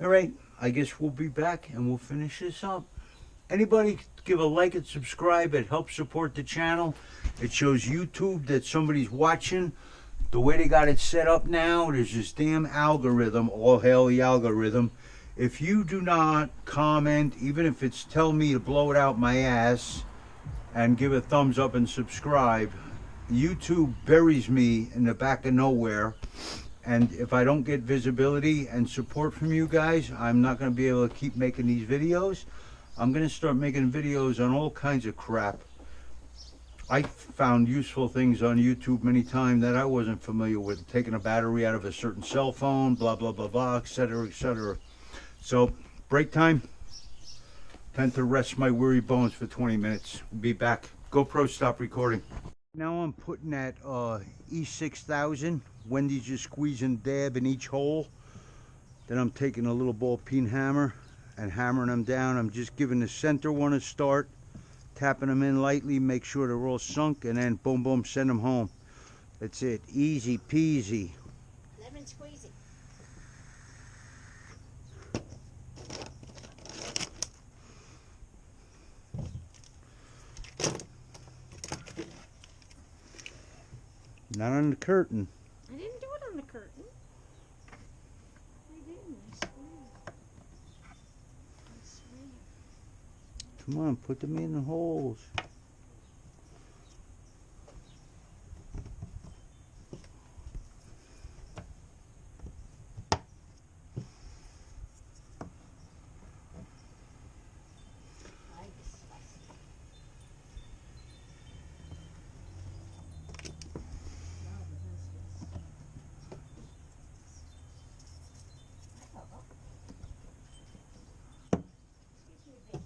All right, I guess we'll be back and we'll finish this up. Anybody give a like and subscribe. It helps support the channel. It shows YouTube that somebody's watching. The way they got it set up now, there's this damn algorithm. All hail the algorithm. If you do not comment, even if it's telling me to blow it out my ass, and give a thumbs up and subscribe, YouTube buries me in the back of nowhere. And if I don't get visibility and support from you guys, I'm not going to be able to keep making these videos. I'm going to start making videos on all kinds of crap. I found useful things on YouTube many times that I wasn't familiar with. Taking a battery out of a certain cell phone, blah, blah, blah, blah, etc., etc. So, break time. Time to rest my weary bones for 20 minutes. We'll be back. GoPro, stop recording. Now I'm putting that E6000. Wendy's just squeezing dab in each hole. Then I'm taking a little ball peen hammer and hammering them down. I'm just giving the center one a start, tapping them in lightly, make sure they're all sunk, and then boom, boom, send them home. That's it. Easy peasy. Lemon squeezy. Not on the curtain. I didn't do it on the curtain. I didn't. I swear. I swear. Come on, put them in the holes. I disgust you. Now the biscuits. Excuse me, babe.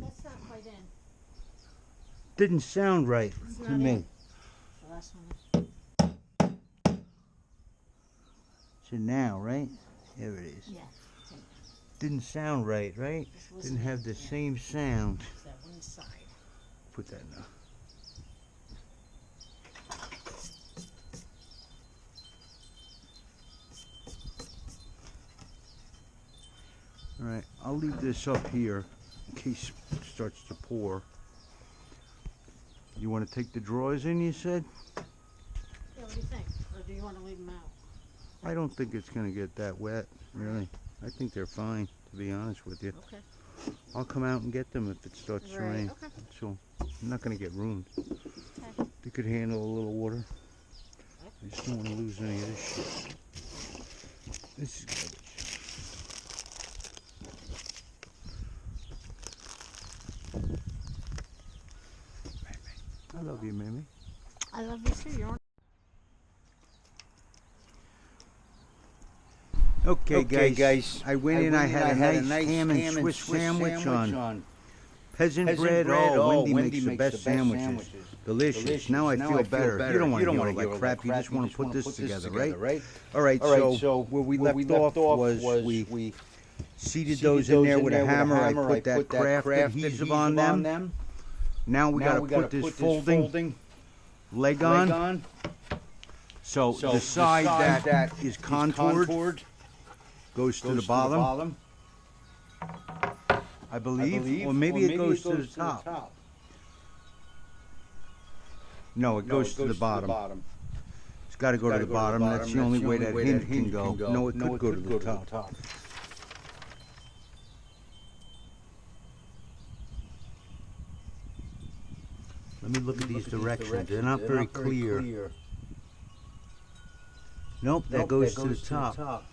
That's not quite in. Didn't sound right It's to not me. in. The last one. So now, right? There it is. Yeah. It's in. Didn't sound right, right? Just listen Didn't have the yeah. same sound. It's that one side. Put that now. All right, I'll leave this up here in case it starts to pour. You want to take the drawers in, you said? Yeah, what do you think? Or do you want to leave them out? I don't think it's going to get that wet, really. I think they're fine, to be honest with you. Okay. I'll come out and get them if it starts to Right, rain. okay. So, I'm not going to get ruined. Okay. They could handle a little water. I just don't want to lose any of this shit. This is garbage. I love you, Mimi. I love you too. You're Okay, guys. I went in. I had a nice ham and Swiss sandwich on peasant bread. Oh, Wendy makes the best sandwiches. Delicious. Now I feel better. You don't want to hear all that crap. You just want to put this together, right? All right. So where we left off was we seated those in there with a hammer. I put that craft adhesive on them. Now we got to put this folding leg on. So the side that is contoured goes to the bottom, I believe, or maybe it goes to the top. No, it goes to the bottom. It's got to go to the bottom. That's the only way that hinge can go. No, it could go to the top. Let me look at these directions. They're not very clear. Nope, that goes to the top.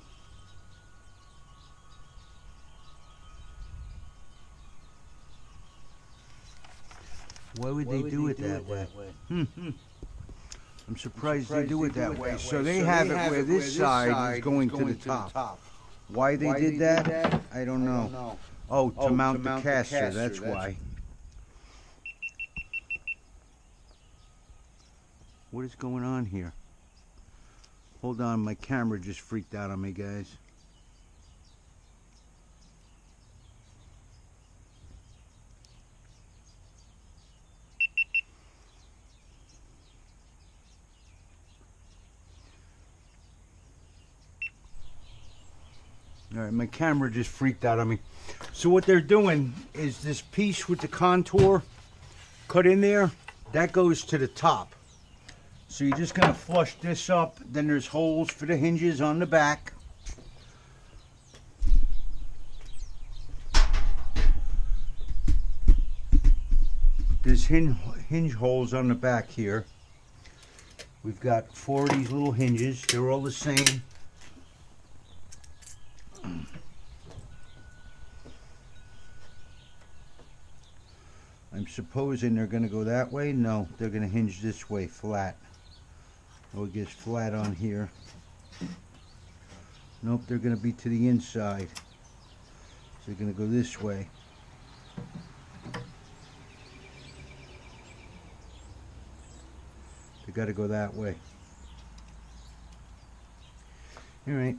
Why would they do it that way? I'm surprised they do it that way. So they have it where this side is going to the top. Why they did that, I don't know. Oh, to mount the caster, that's why. What is going on here? Hold on, my camera just freaked out on me, guys. All right, my camera just freaked out on me. So what they're doing is this piece with the contour cut in there, that goes to the top. So you're just gonna flush this up, then there's holes for the hinges on the back. There's hinge holes on the back here. We've got 4 of these little hinges, they're all the same. I'm supposing they're gonna go that way. No, they're gonna hinge this way, flat. Oh, it gets flat on here. Nope, they're gonna be to the inside. So they're gonna go this way. They gotta go that way. Alright,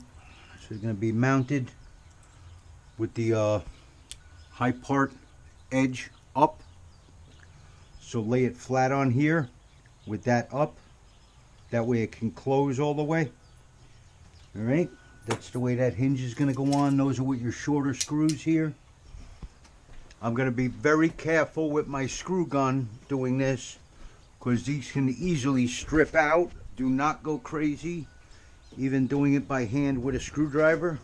so they're gonna be mounted with the high part edge up. So lay it flat on here with that up. That way it can close all the way. Alright, that's the way that hinge is going to go on. Those are with your shorter screws here. I'm going to be very careful with my screw gun doing this, because these can easily strip out. Do not go crazy, even doing it by hand with a screwdriver.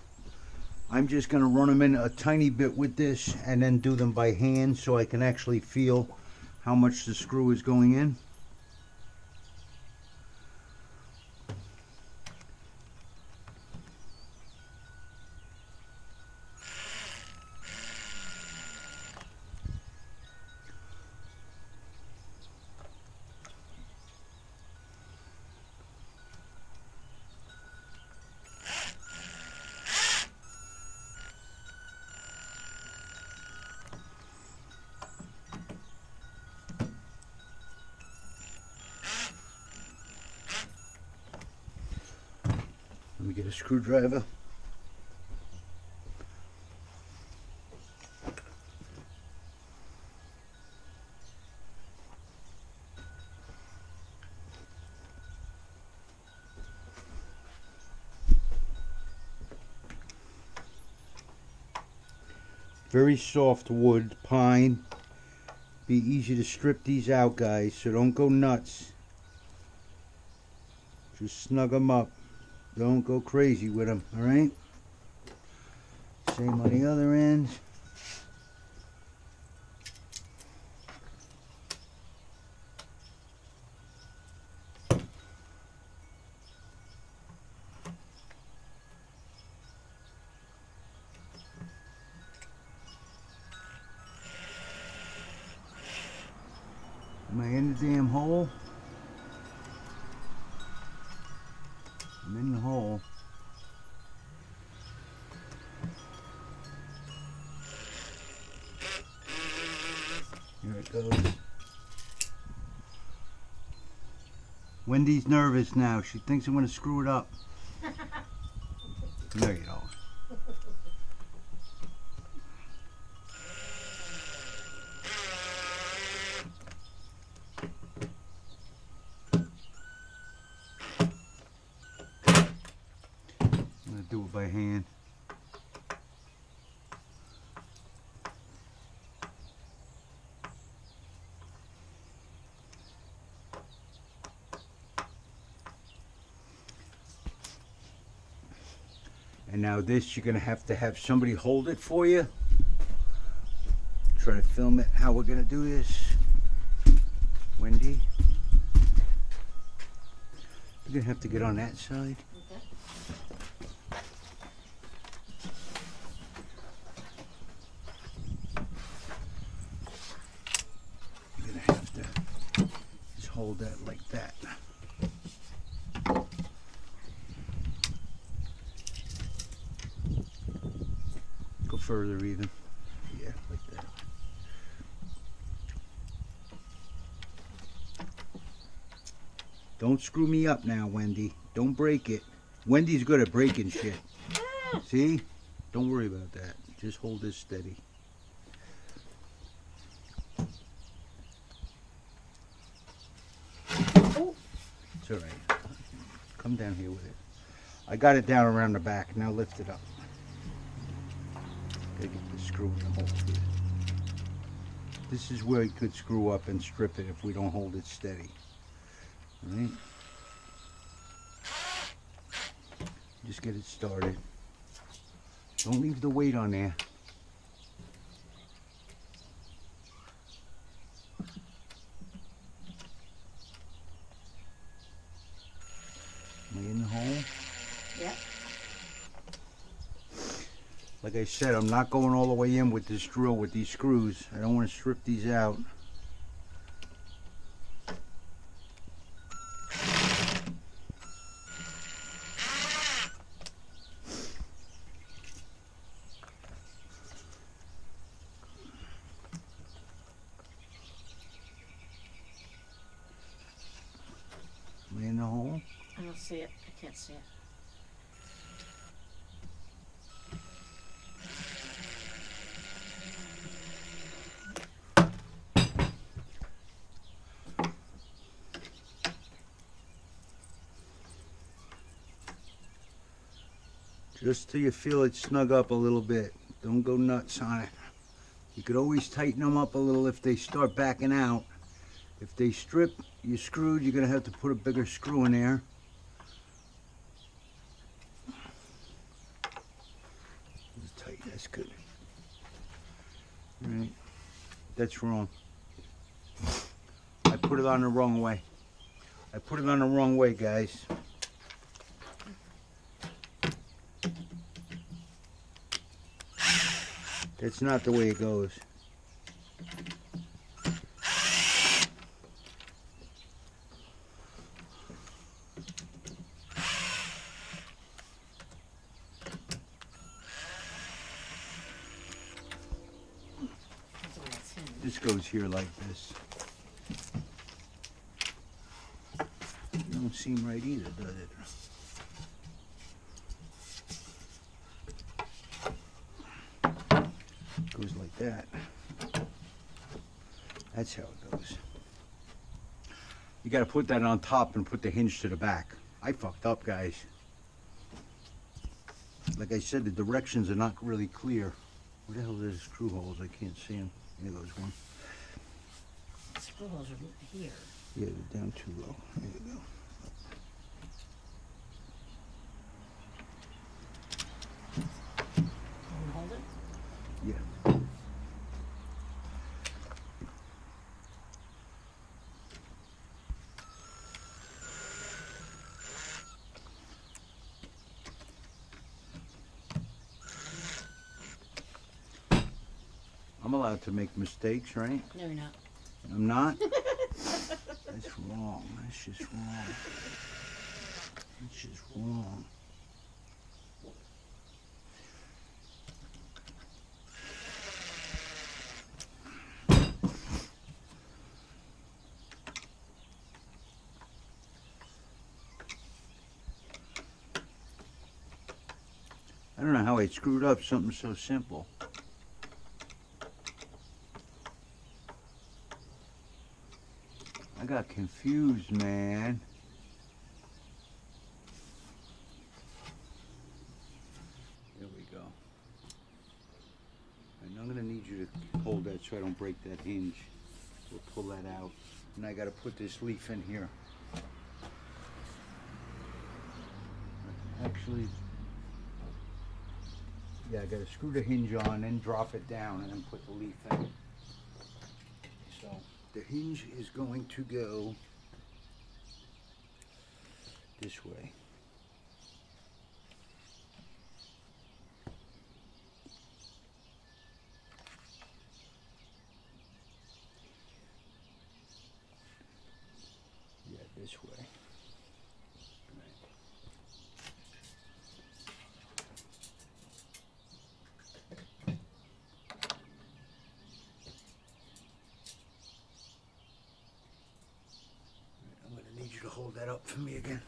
I'm just going to run them in a tiny bit with this and then do them by hand so I can actually feel how much the screw is going in. Let me get a screwdriver. Very soft wood, pine. Be easy to strip these out, guys, so don't go nuts. Just snug them up. Don't go crazy with them, alright? Same on the other end. Am I in the damn hole? I'm in the hole. Here it goes. Wendy's nervous now. She thinks I'm going to screw it up. No, you don't. I'm going to do it by hand. And now this, you're gonna have to have somebody hold it for you. Try to film it, how we're gonna do this. Wendy. You're gonna have to get on that side. Okay. You're gonna have to just hold that like that. Go further even. Yeah, like that. Don't screw me up now, Wendy. Don't break it. Wendy's good at breaking shit. See? Don't worry about that. Just hold this steady. Oh. It's alright. Come down here with it. I got it down around the back. Now lift it up. Gotta get the screw in the hole here. This is where you could screw up and strip it if we don't hold it steady. Alright? Just get it started. Don't leave the weight on there. Am I in the hole? Yep. Like I said, I'm not going all the way in with this drill with these screws. I don't want to strip these out. Am I in the hole? I don't see it. I can't see it. Just till you feel it snug up a little bit. Don't go nuts on it. You could always tighten them up a little if they start backing out. If they strip, you're screwed. You're going to have to put a bigger screw in there. Just tight, that's good. Right. That's wrong. I put it on the wrong way. I put it on the wrong way, guys. That's not the way it goes. That's the way it's in. This goes here like this. It don't seem right either, does it? Goes like that. That's how it goes. You gotta put that on top and put the hinge to the back. I fucked up, guys. Like I said, the directions are not really clear. Where the hell are the screw holes? I can't see them. There goes one. The screw holes are here. Yeah, they're down too low. There you go. Can you hold it? Yeah. I'm allowed to make mistakes, right? No, you're not. I'm not? That's wrong. That's just wrong. That's just wrong. I don't know how I screwed up something so simple. I got confused, man. There we go. And I'm gonna need you to hold that so I don't break that hinge. We'll pull that out. And I gotta put this leaf in here. Actually, Yeah, I gotta screw the hinge on, then drop it down, and then put the leaf in. So the hinge is going to go this way. Yeah, this way. I'm gonna need you to hold that up for me again.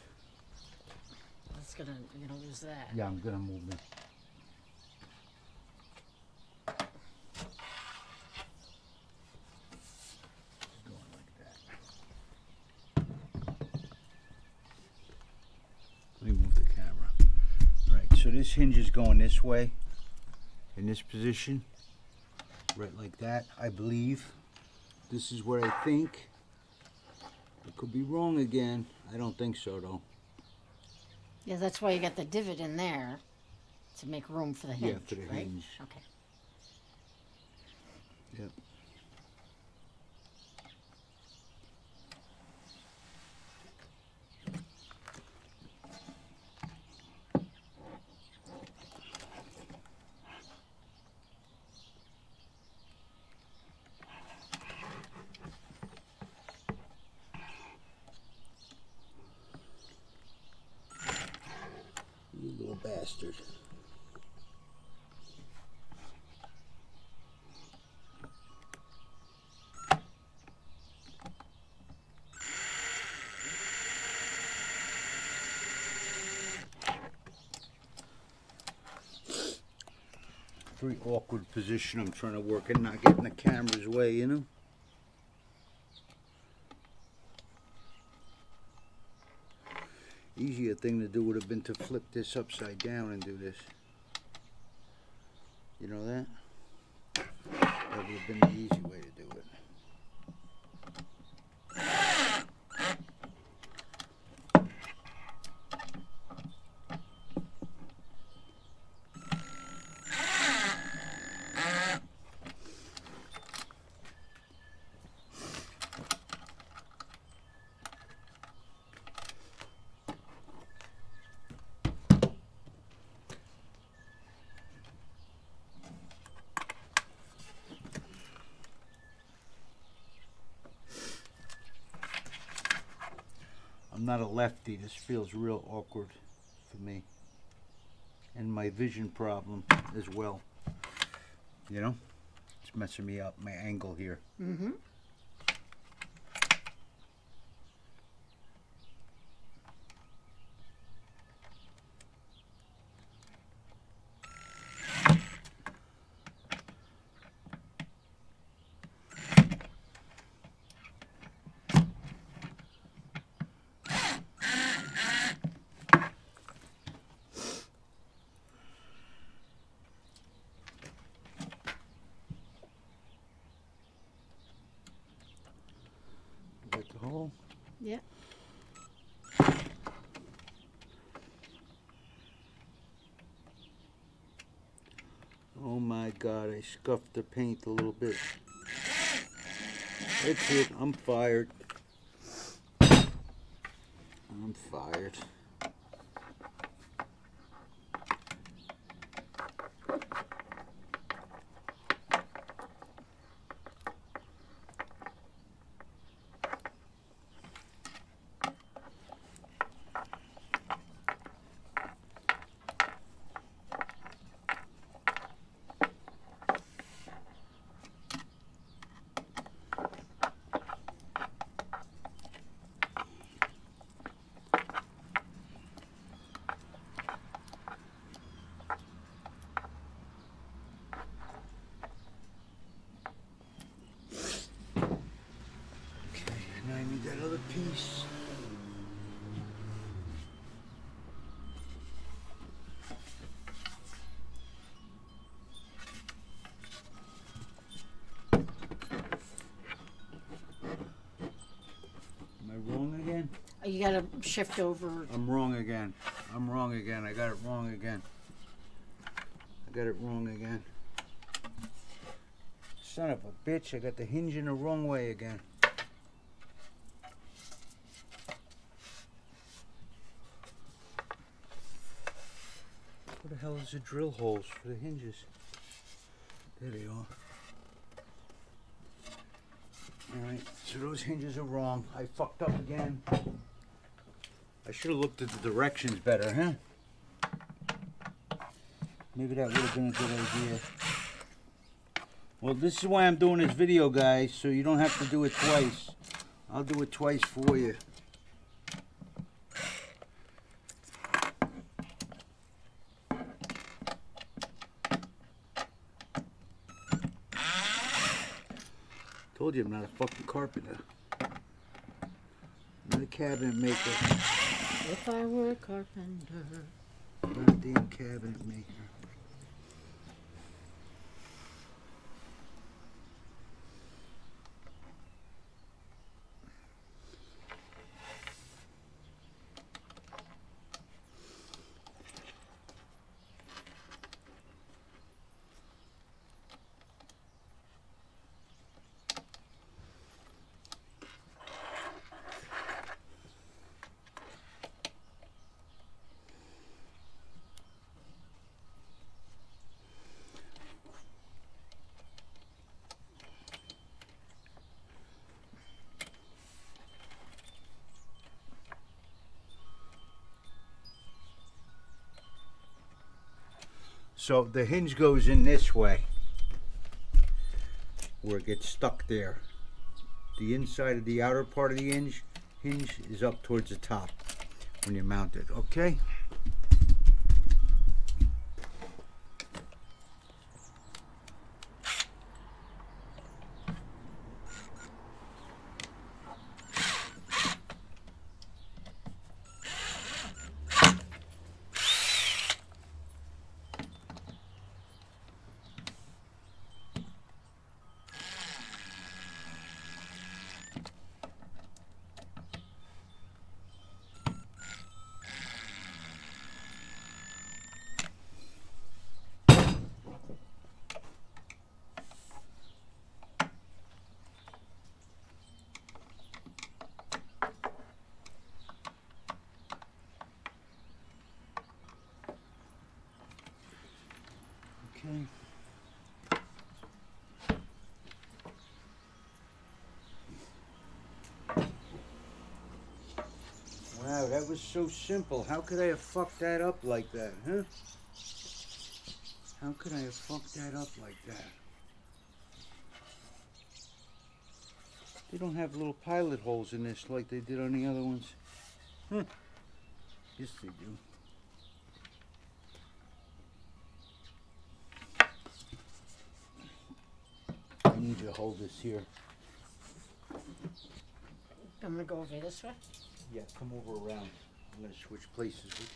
You're gonna lose that. Yeah, I'm gonna move it. Going like that. Let me move the camera. All right, so this hinge is going this way, in this position, right like that, I believe. This is what I think. I could be wrong again. I don't think so, though. Yeah, that's why you got the divot in there to make room for the hinge. Yeah, for the right? hinge. Okay. Yep. You little bastard. Very awkward position I'm trying to work in, not getting the camera's way, you know? Easier thing to do would have been to flip this upside down and do this. You know that? That would have been the easy way to do it. I'm not a lefty. This feels real awkward for me. And my vision problem as well. You know? It's messing me up, my angle here. Mm-hmm. Got the hole? Yeah. Oh my God, I scuffed the paint a little bit. That's it, I'm fired. I'm fired. Now I need that other piece. Am I wrong again? You gotta shift over. I'm wrong again. I'm wrong again. I got it wrong again. I Got it wrong again. Son of a bitch, I got the hinge in the wrong way again. Where the hell is the drill holes for the hinges? There they are. Alright, so those hinges are wrong. I fucked up again. I should have looked at the directions better, huh? Maybe that would have been a good idea. Well, this is why I'm doing this video, guys, so you don't have to do it twice. I'll do it twice for you. Told you I'm not a fucking carpenter. I'm not a cabinet maker. If I were a carpenter. I'm not a damn cabinet maker. So the hinge goes in this way, where it gets stuck there. The inside of the outer part of the hinge is up towards the top when you mount it, okay? Okay. Wow, that was so simple. How could I have fucked that up like that, huh? How could I have fucked that up like that? They don't have little pilot holes in this like they did on the other ones. Huh. Yes, they do. I need you to hold this here. I'm gonna go over this way. Yeah, come over around. I'm gonna switch places with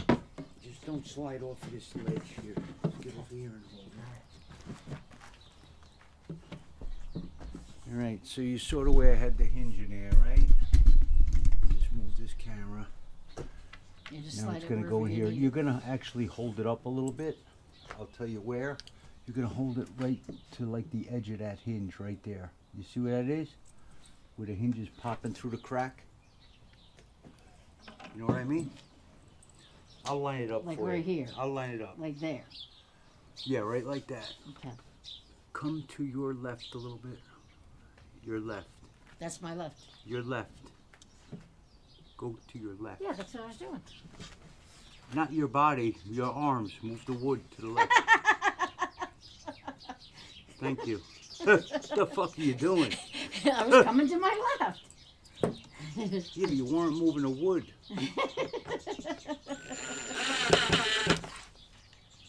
you. Just don't slide off of this ledge here. Just get over here and hold it. Alright, so you saw the way I had the hinge in there, right? Just move this camera. You just Now slide it's it gonna wherever go in you here. need You're it. gonna actually hold it up a little bit. I'll tell you where. You're gonna hold it right to like the edge of that hinge right there. You see where that is? Where the hinge is popping through the crack. You know what I mean? I'll line it up Like for right you. here. I'll line it up. Like there. Yeah, right like that. Okay. Come to your left a little bit. Your left. That's my left. Your left. Go to your left. Yeah, that's what I was doing. Not your body, your arms. Move the wood to the left. Thank you. What the fuck are you doing? I was coming to my left. Yeah, but you weren't moving the wood.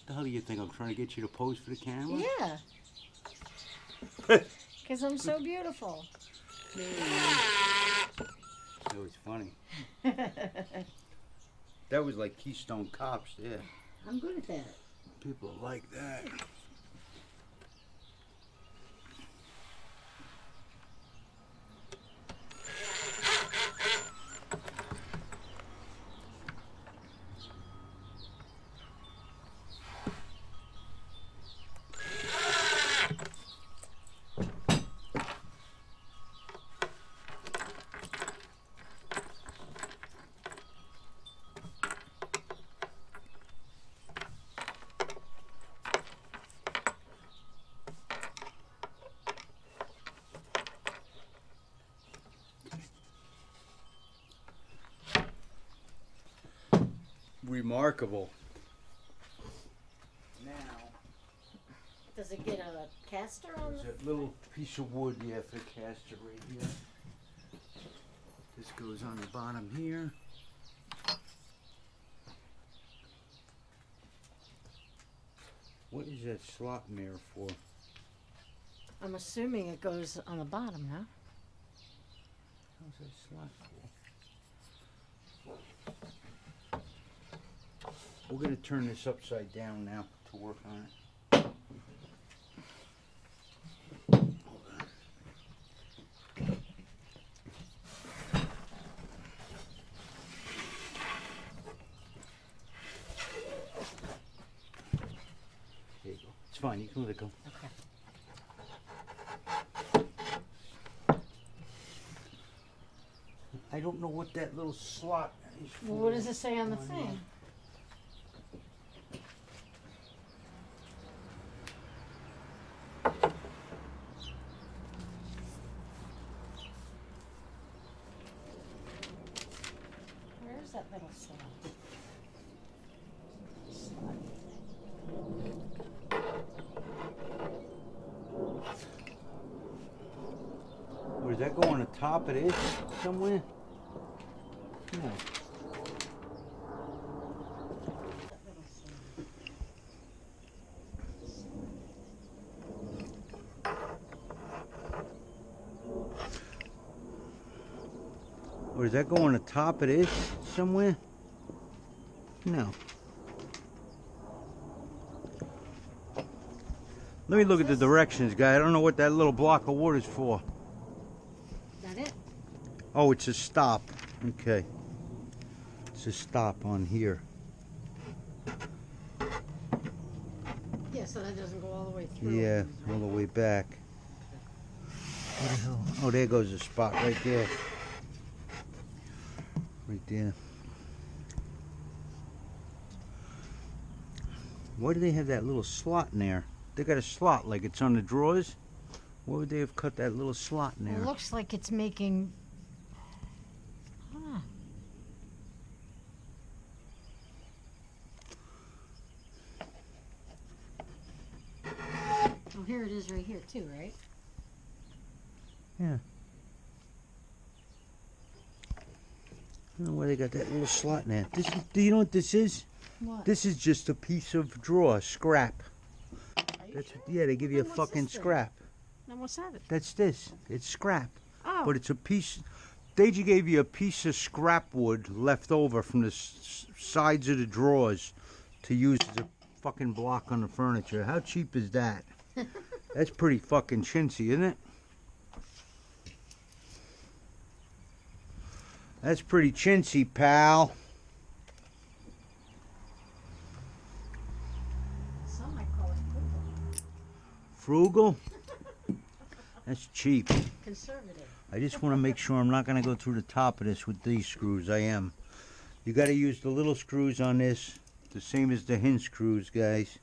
The hell do you think? I'm trying to get you to pose for the camera? Yeah. Because I'm so beautiful. That was funny. That was like Keystone Cops, yeah. I'm good at that. People like that. remarkable. Now, Does it get a caster on there's the? a little piece of wood, yeah, for the caster right here. This goes on the bottom here. What is that slot in there for? I'm assuming it goes on the bottom, no? How's that slot for? We're gonna turn this upside down now to work on it. Hold on. There you go. It's fine, you can let it go. Okay. I don't know what that little slot is for. Well, what does it say on the thing? Where's that little slot? Or does that go on the top of this somewhere? No. That little slot. Or does that go on the top of this somewhere? No. Let me look at the directions, guy. I don't know what that little block of wood is for. That it? Oh, it's a stop. Okay. It's a stop on here. Yeah, so that doesn't go all the way through. Yeah, all the way back. What the hell? Oh, there goes the spot right there. Right there. Why do they have that little slot in there? They got a slot like it's on the drawers. Why would they have cut that little slot in It there? looks like it's making. Huh. Oh, here it is right here too, right? Yeah. I don't know why they got that little slot in there. This is, do you know what this is? What? This is just a piece of drawer, scrap. Are you That's, sure? yeah, they give you a Then what's fucking this thing? scrap. Now what's that? That's this. It's scrap. Oh. But it's a piece. They just gave you a piece of scrap wood left over from the sides of the drawers to use as a fucking block on the furniture. How cheap is that? That's pretty fucking chintzy, isn't it? That's pretty chintzy, pal. Some might call it Frugal? That's cheap. conservative. I just want to make sure I'm not going to go through the top of this with these screws. I am. You got to use the little screws on this, the same as the hinge screws, guys.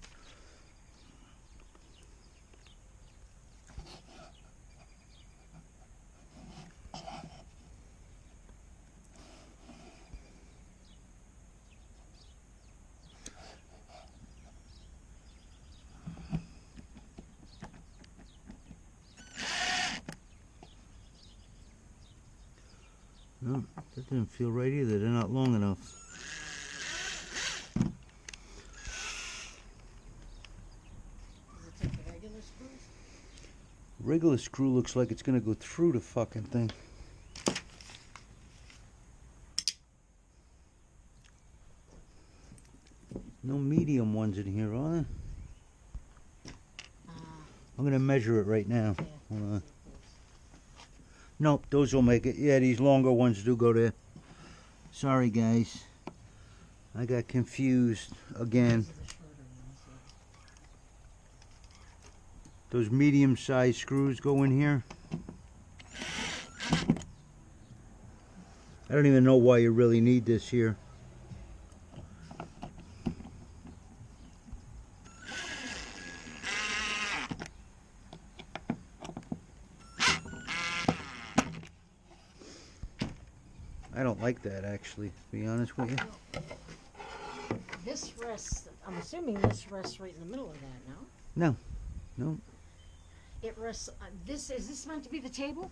No, that didn't feel right either. They're not long enough. Does it take the regular screws? Regular screw looks like it's going to go through the fucking thing. No medium ones in here, are there? I'm going to measure it right now. Yeah. Hold on. Nope, those will make it. Yeah, these longer ones do go there. Sorry, guys. I got confused again. These are the shorter ones, yeah. Those medium-sized screws go in here. I don't even know why you really need this here. I don't like that, actually, to be honest with you. This rests, I'm assuming this rests right in the middle of that, No, no, It rests, is this meant to be the table?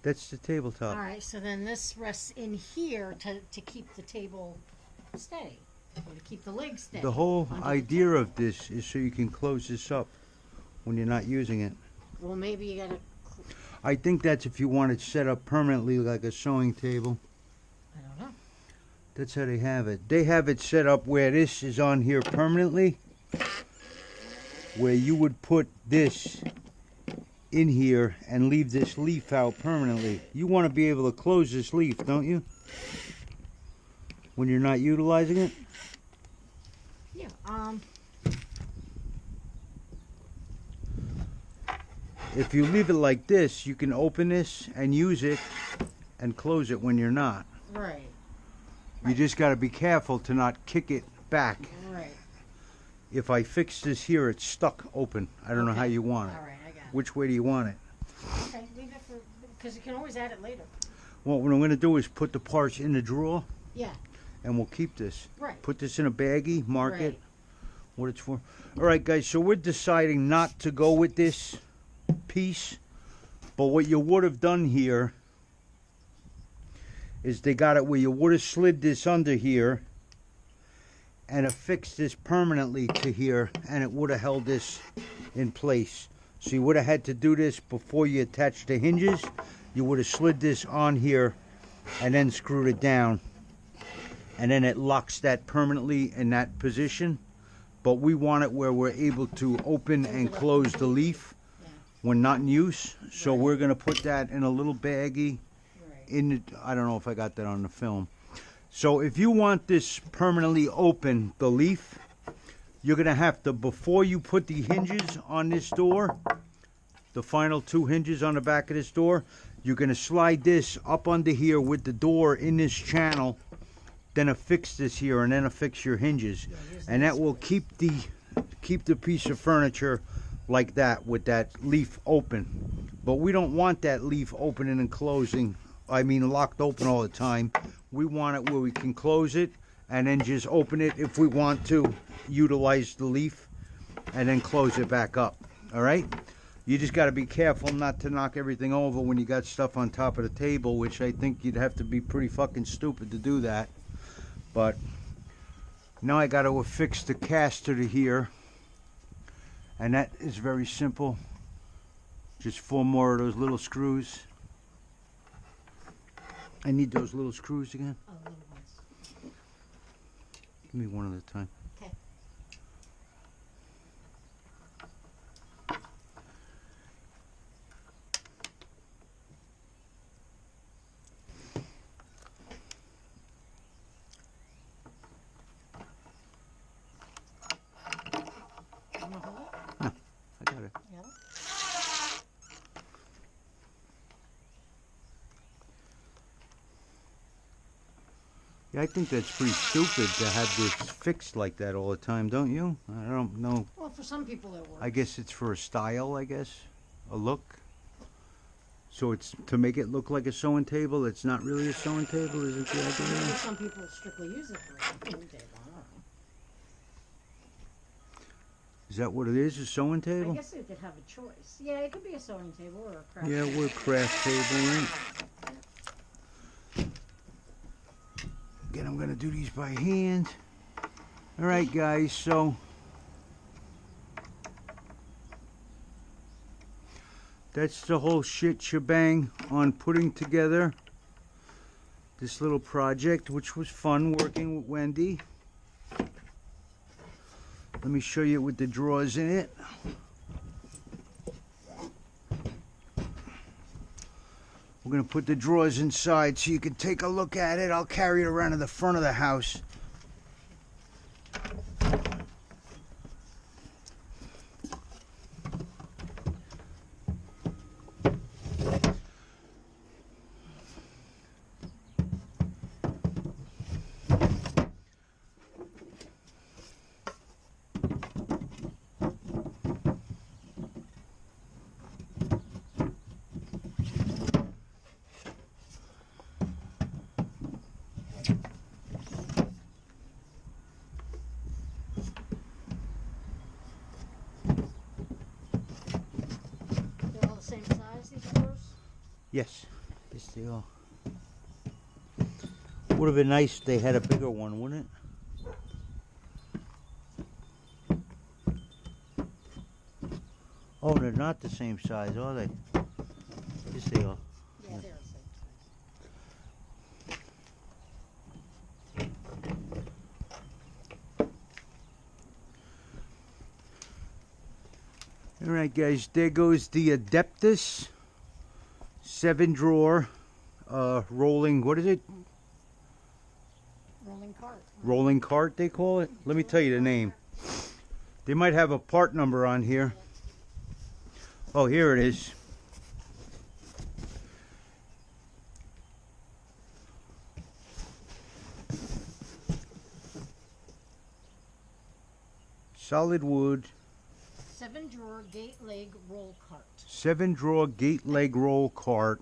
that's the tabletop. Alright, so then this rests in here to keep the table steady, or to keep the legs steady. The whole under the idea table. of this is so you can close this up when you're not using it. Well, maybe you gotta, I think that's if you want it set up permanently like a sewing table. I don't know. That's how they have it. They have it set up where this is on here permanently, where you would put this in here and leave this leaf out permanently. You want to be able to close this leaf, don't you? When you're not utilizing it? Yeah, If you leave it like this, you can open this and use it and close it when you're not. right, You just got to be careful to not kick it back. right. If I fix this here, it's stuck open. I don't know how Okay. you want it. Alright, I got it. Which way do you want it? Okay, leave it for, because you can always add it later. Well, what I'm going to do is put the parts in the drawer Yeah, and we'll keep this. right. Put this in a baggie, mark Right. it, what it's for. All right, guys, so we're deciding not to go with this piece, but what you would have done here is they got it where you would have slid this under here and affixed this permanently to here, and it would have held this in place. So you would have had to do this before you attach the hinges. You would have slid this on here and then screwed it down, and then it locks that permanently in that position. But we want it where we're able to open and close the leaf Yeah. when not in use. So Right. we're gonna put that in a little baggie Right. in the, I don't know if I got that on the film. So if you want this permanently open, the leaf, you're gonna have to, before you put the hinges on this door, the final two hinges on the back of this door, you're gonna slide this up under here with the door in this channel, then affix this here and then affix your hinges. And that will keep the piece of furniture like that with that leaf open. But we don't want that leaf opening and closing, I mean locked open all the time. We want it where we can close it and then just open it if we want to utilize the leaf and then close it back up. All right? You just got to be careful not to knock everything over when you got stuff on top of the table, which I think you'd have to be pretty fucking stupid to do that. But now I got to affix the caster to here, and that is very simple. Just 4 more of those little screws. I need those little screws again. Oh, little ones. Give me one at a time. Okay. You wanna hold it? I got it. Yeah. Yeah, I think that's pretty stupid to have this fixed like that all the time, don't you? I don't know. Well, for some people it works. I guess it's for a style, I guess. A look. So it's to make it look like a sewing table. It's not really a sewing table, is it the idea? Some people strictly use it for a sewing table. I don't know. Is that what it is, a sewing I table? guess you could have a choice. Yeah, it could be a sewing table or a craft Yeah, table. we're craft table, right? Again, I'm gonna do these by hand. All right, guys, so that's the whole shit shebang on putting together this little project, which was fun working with Wendy. Let me show you with the drawers in it. We're gonna put the drawers inside so you can take a look at it. I'll carry it around to the front of the house. Yes. Yes, they are. Would have been nice if they had a bigger one, wouldn't it? Oh, they're not the same size, are they? Yes, they are. Yeah, they're the same All right, guys, there goes the Adeptus 7-drawer rolling, what is it? rolling cart. Rolling cart, they call it? Let me tell you the name. They might have a part number on here. Oh, here it is. Solid wood. 7-drawer gate leg roll cart. 7-drawer gate leg roll cart.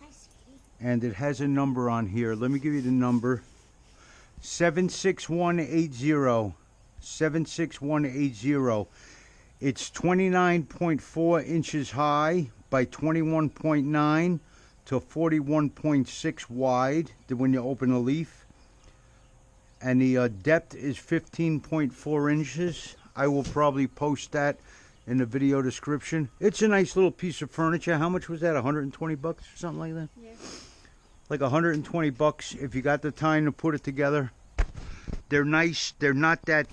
Hi, sweetie. And it has a number on here. Let me give you the number. 76180. 76180. It's 29.4 inches high by 21.9 to 41.6 wide when you open the leaf. And the depth is 15.4 inches. I will probably post that in the video description. It's a nice little piece of furniture. How much was that? 120 bucks or something like that? Yeah. Like 120 bucks if you got the time to put it together. They're nice. They're not that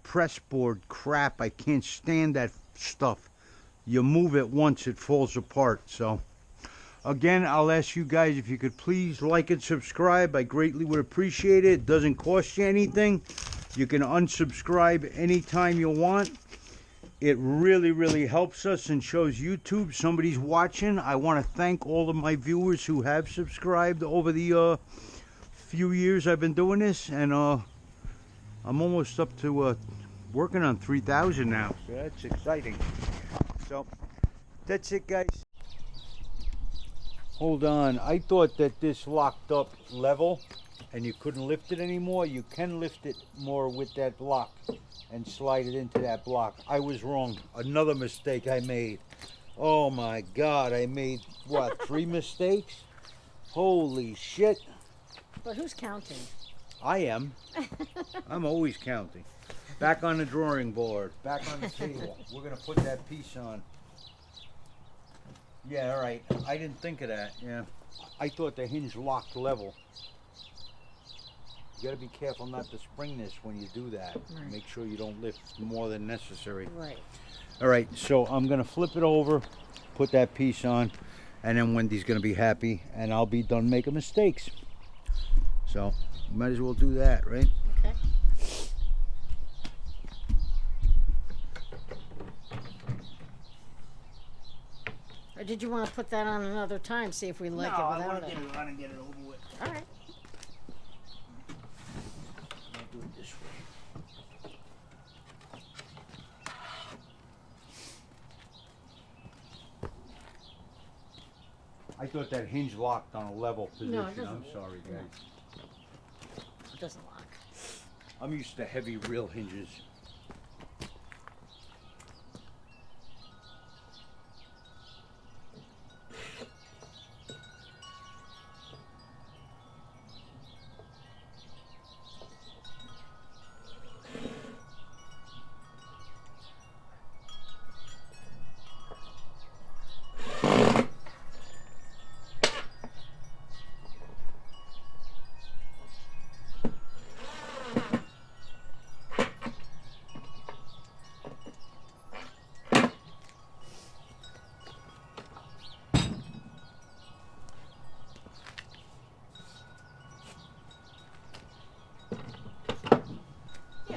press board crap. I can't stand that stuff. You move it once, it falls apart. So again, I'll ask you guys if you could please like and subscribe. I greatly would appreciate it. It doesn't cost you anything. You can unsubscribe anytime you want. It really, really helps us and shows YouTube somebody's watching. I want to thank all of my viewers who have subscribed over the few years I've been doing this. And I'm almost up to working on 3,000 now. So that's exciting. So that's it, guys. Hold on. I thought that this locked up level and you couldn't lift it anymore. You can lift it more with that block and slide it into that block. I was wrong. Another mistake I made. Oh my God, I made what, 3 mistakes? Holy shit. But who's counting? I am. I'm always counting. Back on the drawing board. Back on the table. We're gonna put that piece on. Yeah, all right. I didn't think of that. Yeah. I thought the hinge locked level. You gotta be careful not to spring this when you do that. Right. Make sure you don't lift more than necessary. Right. All right, so I'm gonna flip it over, put that piece on, and then Wendy's gonna be happy, and I'll be done making mistakes. So, might as well do that, right? Okay. Or did you want to put that on another time, see if we like it without it? get it on and get it over with. All right. I'll do it this way. I thought that hinge locked on a level position. No, it doesn't. I'm sorry, guys. It doesn't lock. I'm used to heavy real hinges.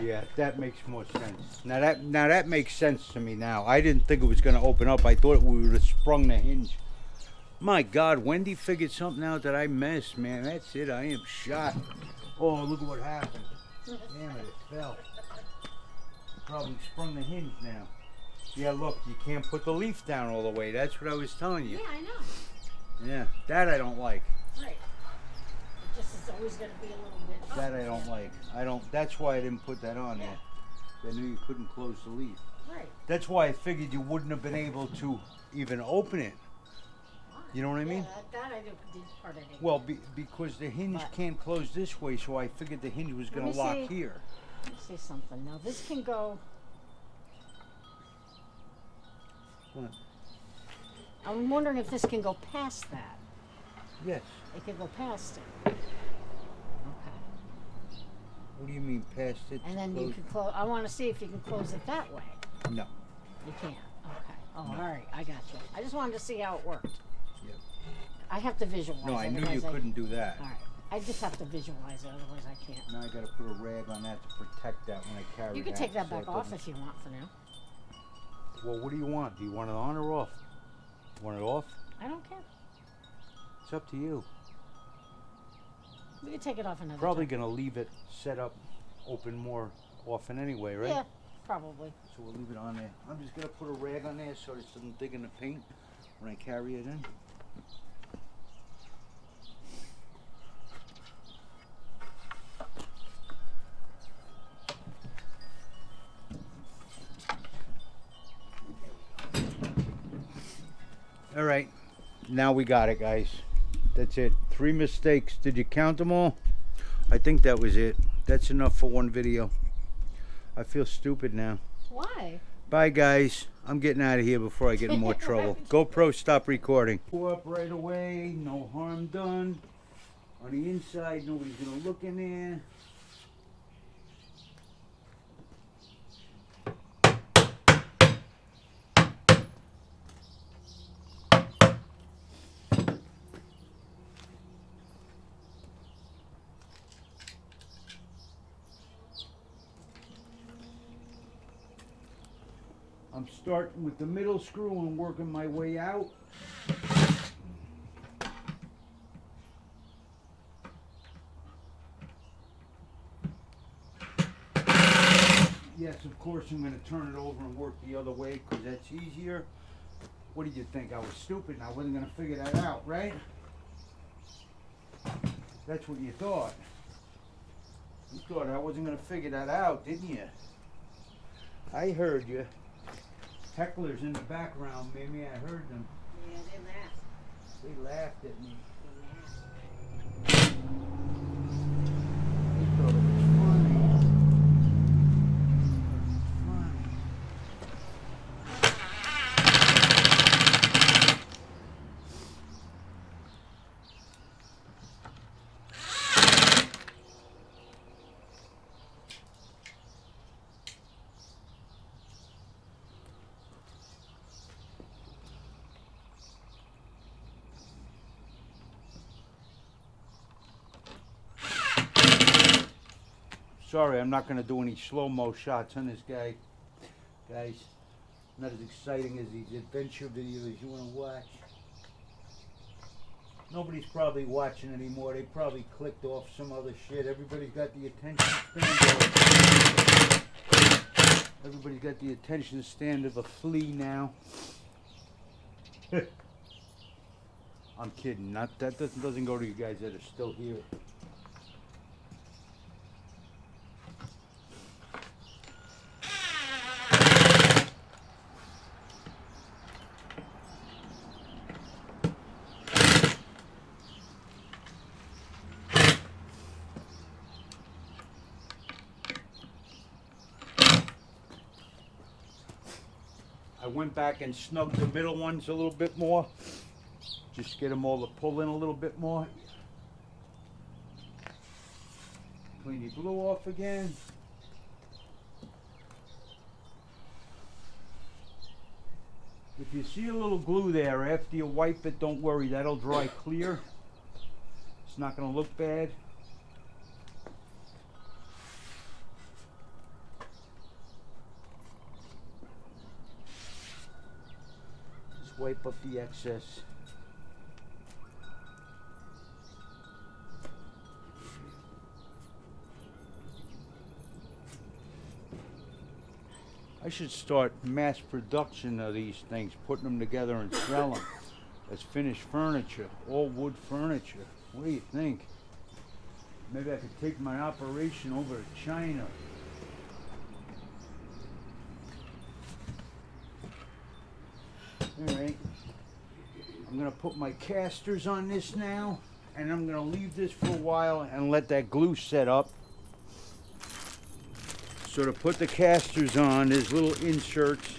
Yeah, that makes more sense. Now that makes sense to me now. I didn't think it was going to open up. I thought we would have sprung the hinge. My God, Wendy figured something out that I missed, man. That's it. I am shot. Oh, look at what happened. Damn it, it fell. Probably sprung the hinge now. Yeah, look, you can't put the leaf down all the way. That's what I was telling you. Yeah, I know. Yeah, that I don't like. Right. It just is always going to be a little bit up. That I don't like. That's why I didn't put that on there. I knew you couldn't close the leaf. Right. That's why I figured you wouldn't have been able to even open it. Why? You know what I mean? Yeah, that I did part of it. Well, because the hinge But- can't close this way, so I figured the hinge was going me to lock see. here. Let me see something. Now this can go. What? I'm wondering if this can go past that. Yes. It can go past it. Okay. What do you mean past it? And then you close? can close. I want to see if you can close it that way. No. You can't. Okay. Oh, all right. I got you. I just wanted to see how it worked. Yep. I have to visualize. No, I it, knew you otherwise I- couldn't do that. All right. I just have to visualize it, otherwise I can't. Now I got to put a rag on that to protect that when I carry it. You can take that so back it off doesn't- if you want for now. Well, what do you want? Do you want it on or off? Want it off? I don't care. It's up to you. We can take it off another Probably time. going to leave it set up open more often anyway, right? Yeah, probably. So we'll leave it on there. I'm just going to put a rag on there so it doesn't dig in the paint when I carry it in. All right, now we got it, guys. That's it. 3 mistakes. Did you count them all? I think that was it. That's enough for one video. I feel stupid now. Why? Bye, guys. I'm getting out of here before I get in more trouble. GoPro, stop recording. Pour up right away. No harm done. On the inside, nobody's going to look in there. I'm starting with the middle screw and working my way out. Yes, of course I'm going to turn it over and work the other way because that's easier. What did you think? I was stupid and I wasn't going to figure that out, right? That's what you thought. You thought I wasn't going to figure that out, didn't you? I heard you. Hecklers in the background, maybe I heard them. Yeah, they laugh. They laughed at me. They laugh. They thought it was funny. Funny. Sorry, I'm not going to do any slow-mo shots on this guy. Guys, not as exciting as these adventure videos you want to watch. Nobody's probably watching anymore. They probably clicked off some other shit. Everybody's got the attention span. Everybody's got the attention span of a flea now. I'm kidding. Not that doesn't go to you guys that are still here. I went back and snugged the middle ones a little bit more. Just get them all to pull in a little bit more. Clean your glue off again. If you see a little glue there, after you wipe it, don't worry, that'll dry clear. It's not going to look bad. Just wipe up the excess. I should start mass production of these things, putting them together and sell them as finished furniture, all wood furniture. What do you think? Maybe I could take my operation over to China. All right. I'm gonna put my casters on this now, and I'm gonna leave this for a while and let that glue set up. So to put the casters on, there's little inserts.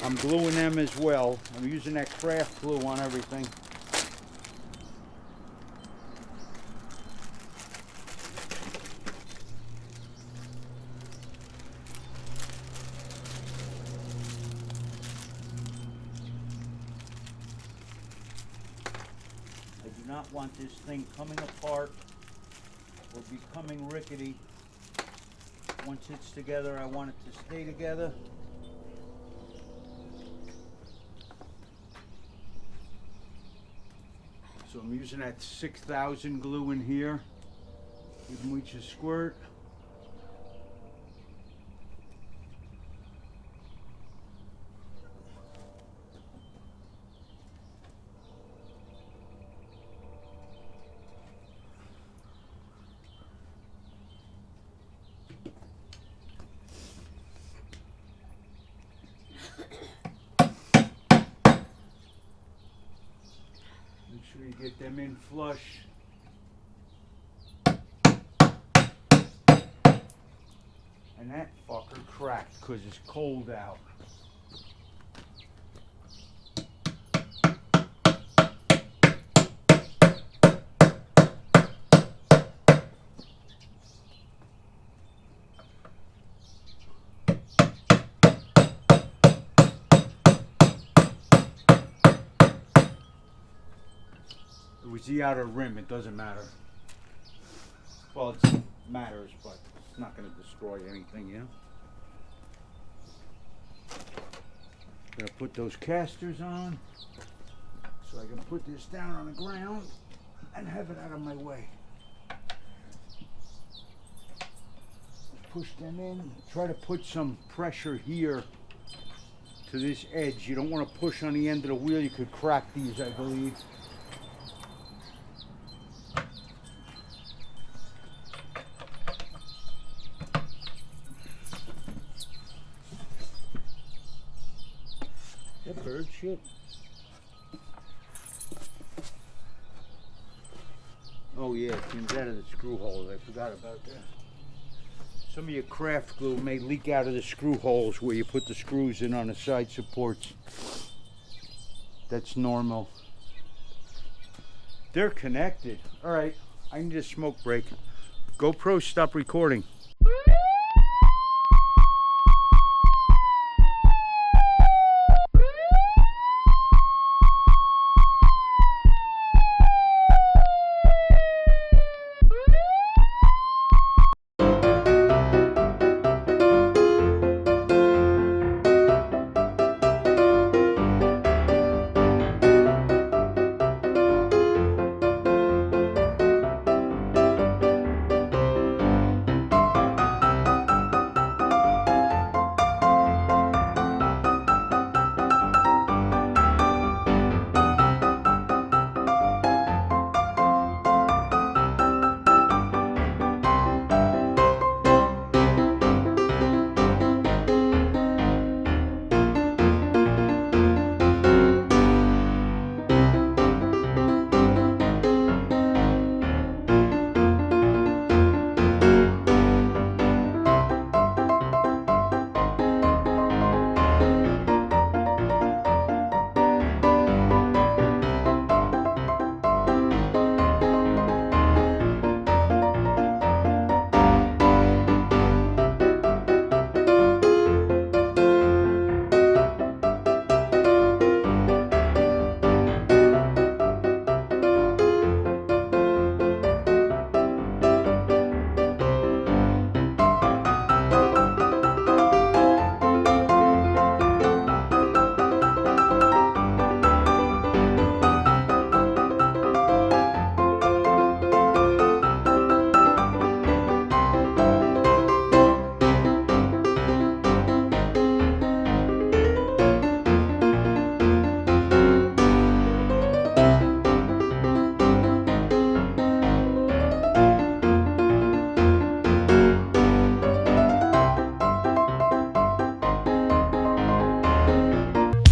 I'm gluing them as well. I'm using that craft glue on everything. I do not want this thing coming apart or becoming rickety. Once it's together, I want it to stay together. So I'm using that 6,000 glue in here. Give them each a squirt. Make sure you get them in flush. And that fucker cracked because it's cold out. It was the outer rim, it doesn't matter. Well, it matters, but it's not going to destroy anything, you know? Gonna put those casters on so I can put this down on the ground and have it out of my way. Push them in. Try to put some pressure here to this edge. You don't want to push on the end of the wheel. You could crack these, I believe. That bird shit. Oh yeah, it comes out of the screw holes. I forgot about that. Some of your craft glue may leak out of the screw holes where you put the screws in on the side supports. That's normal. They're connected. All right, I need a smoke break. GoPro, stop recording.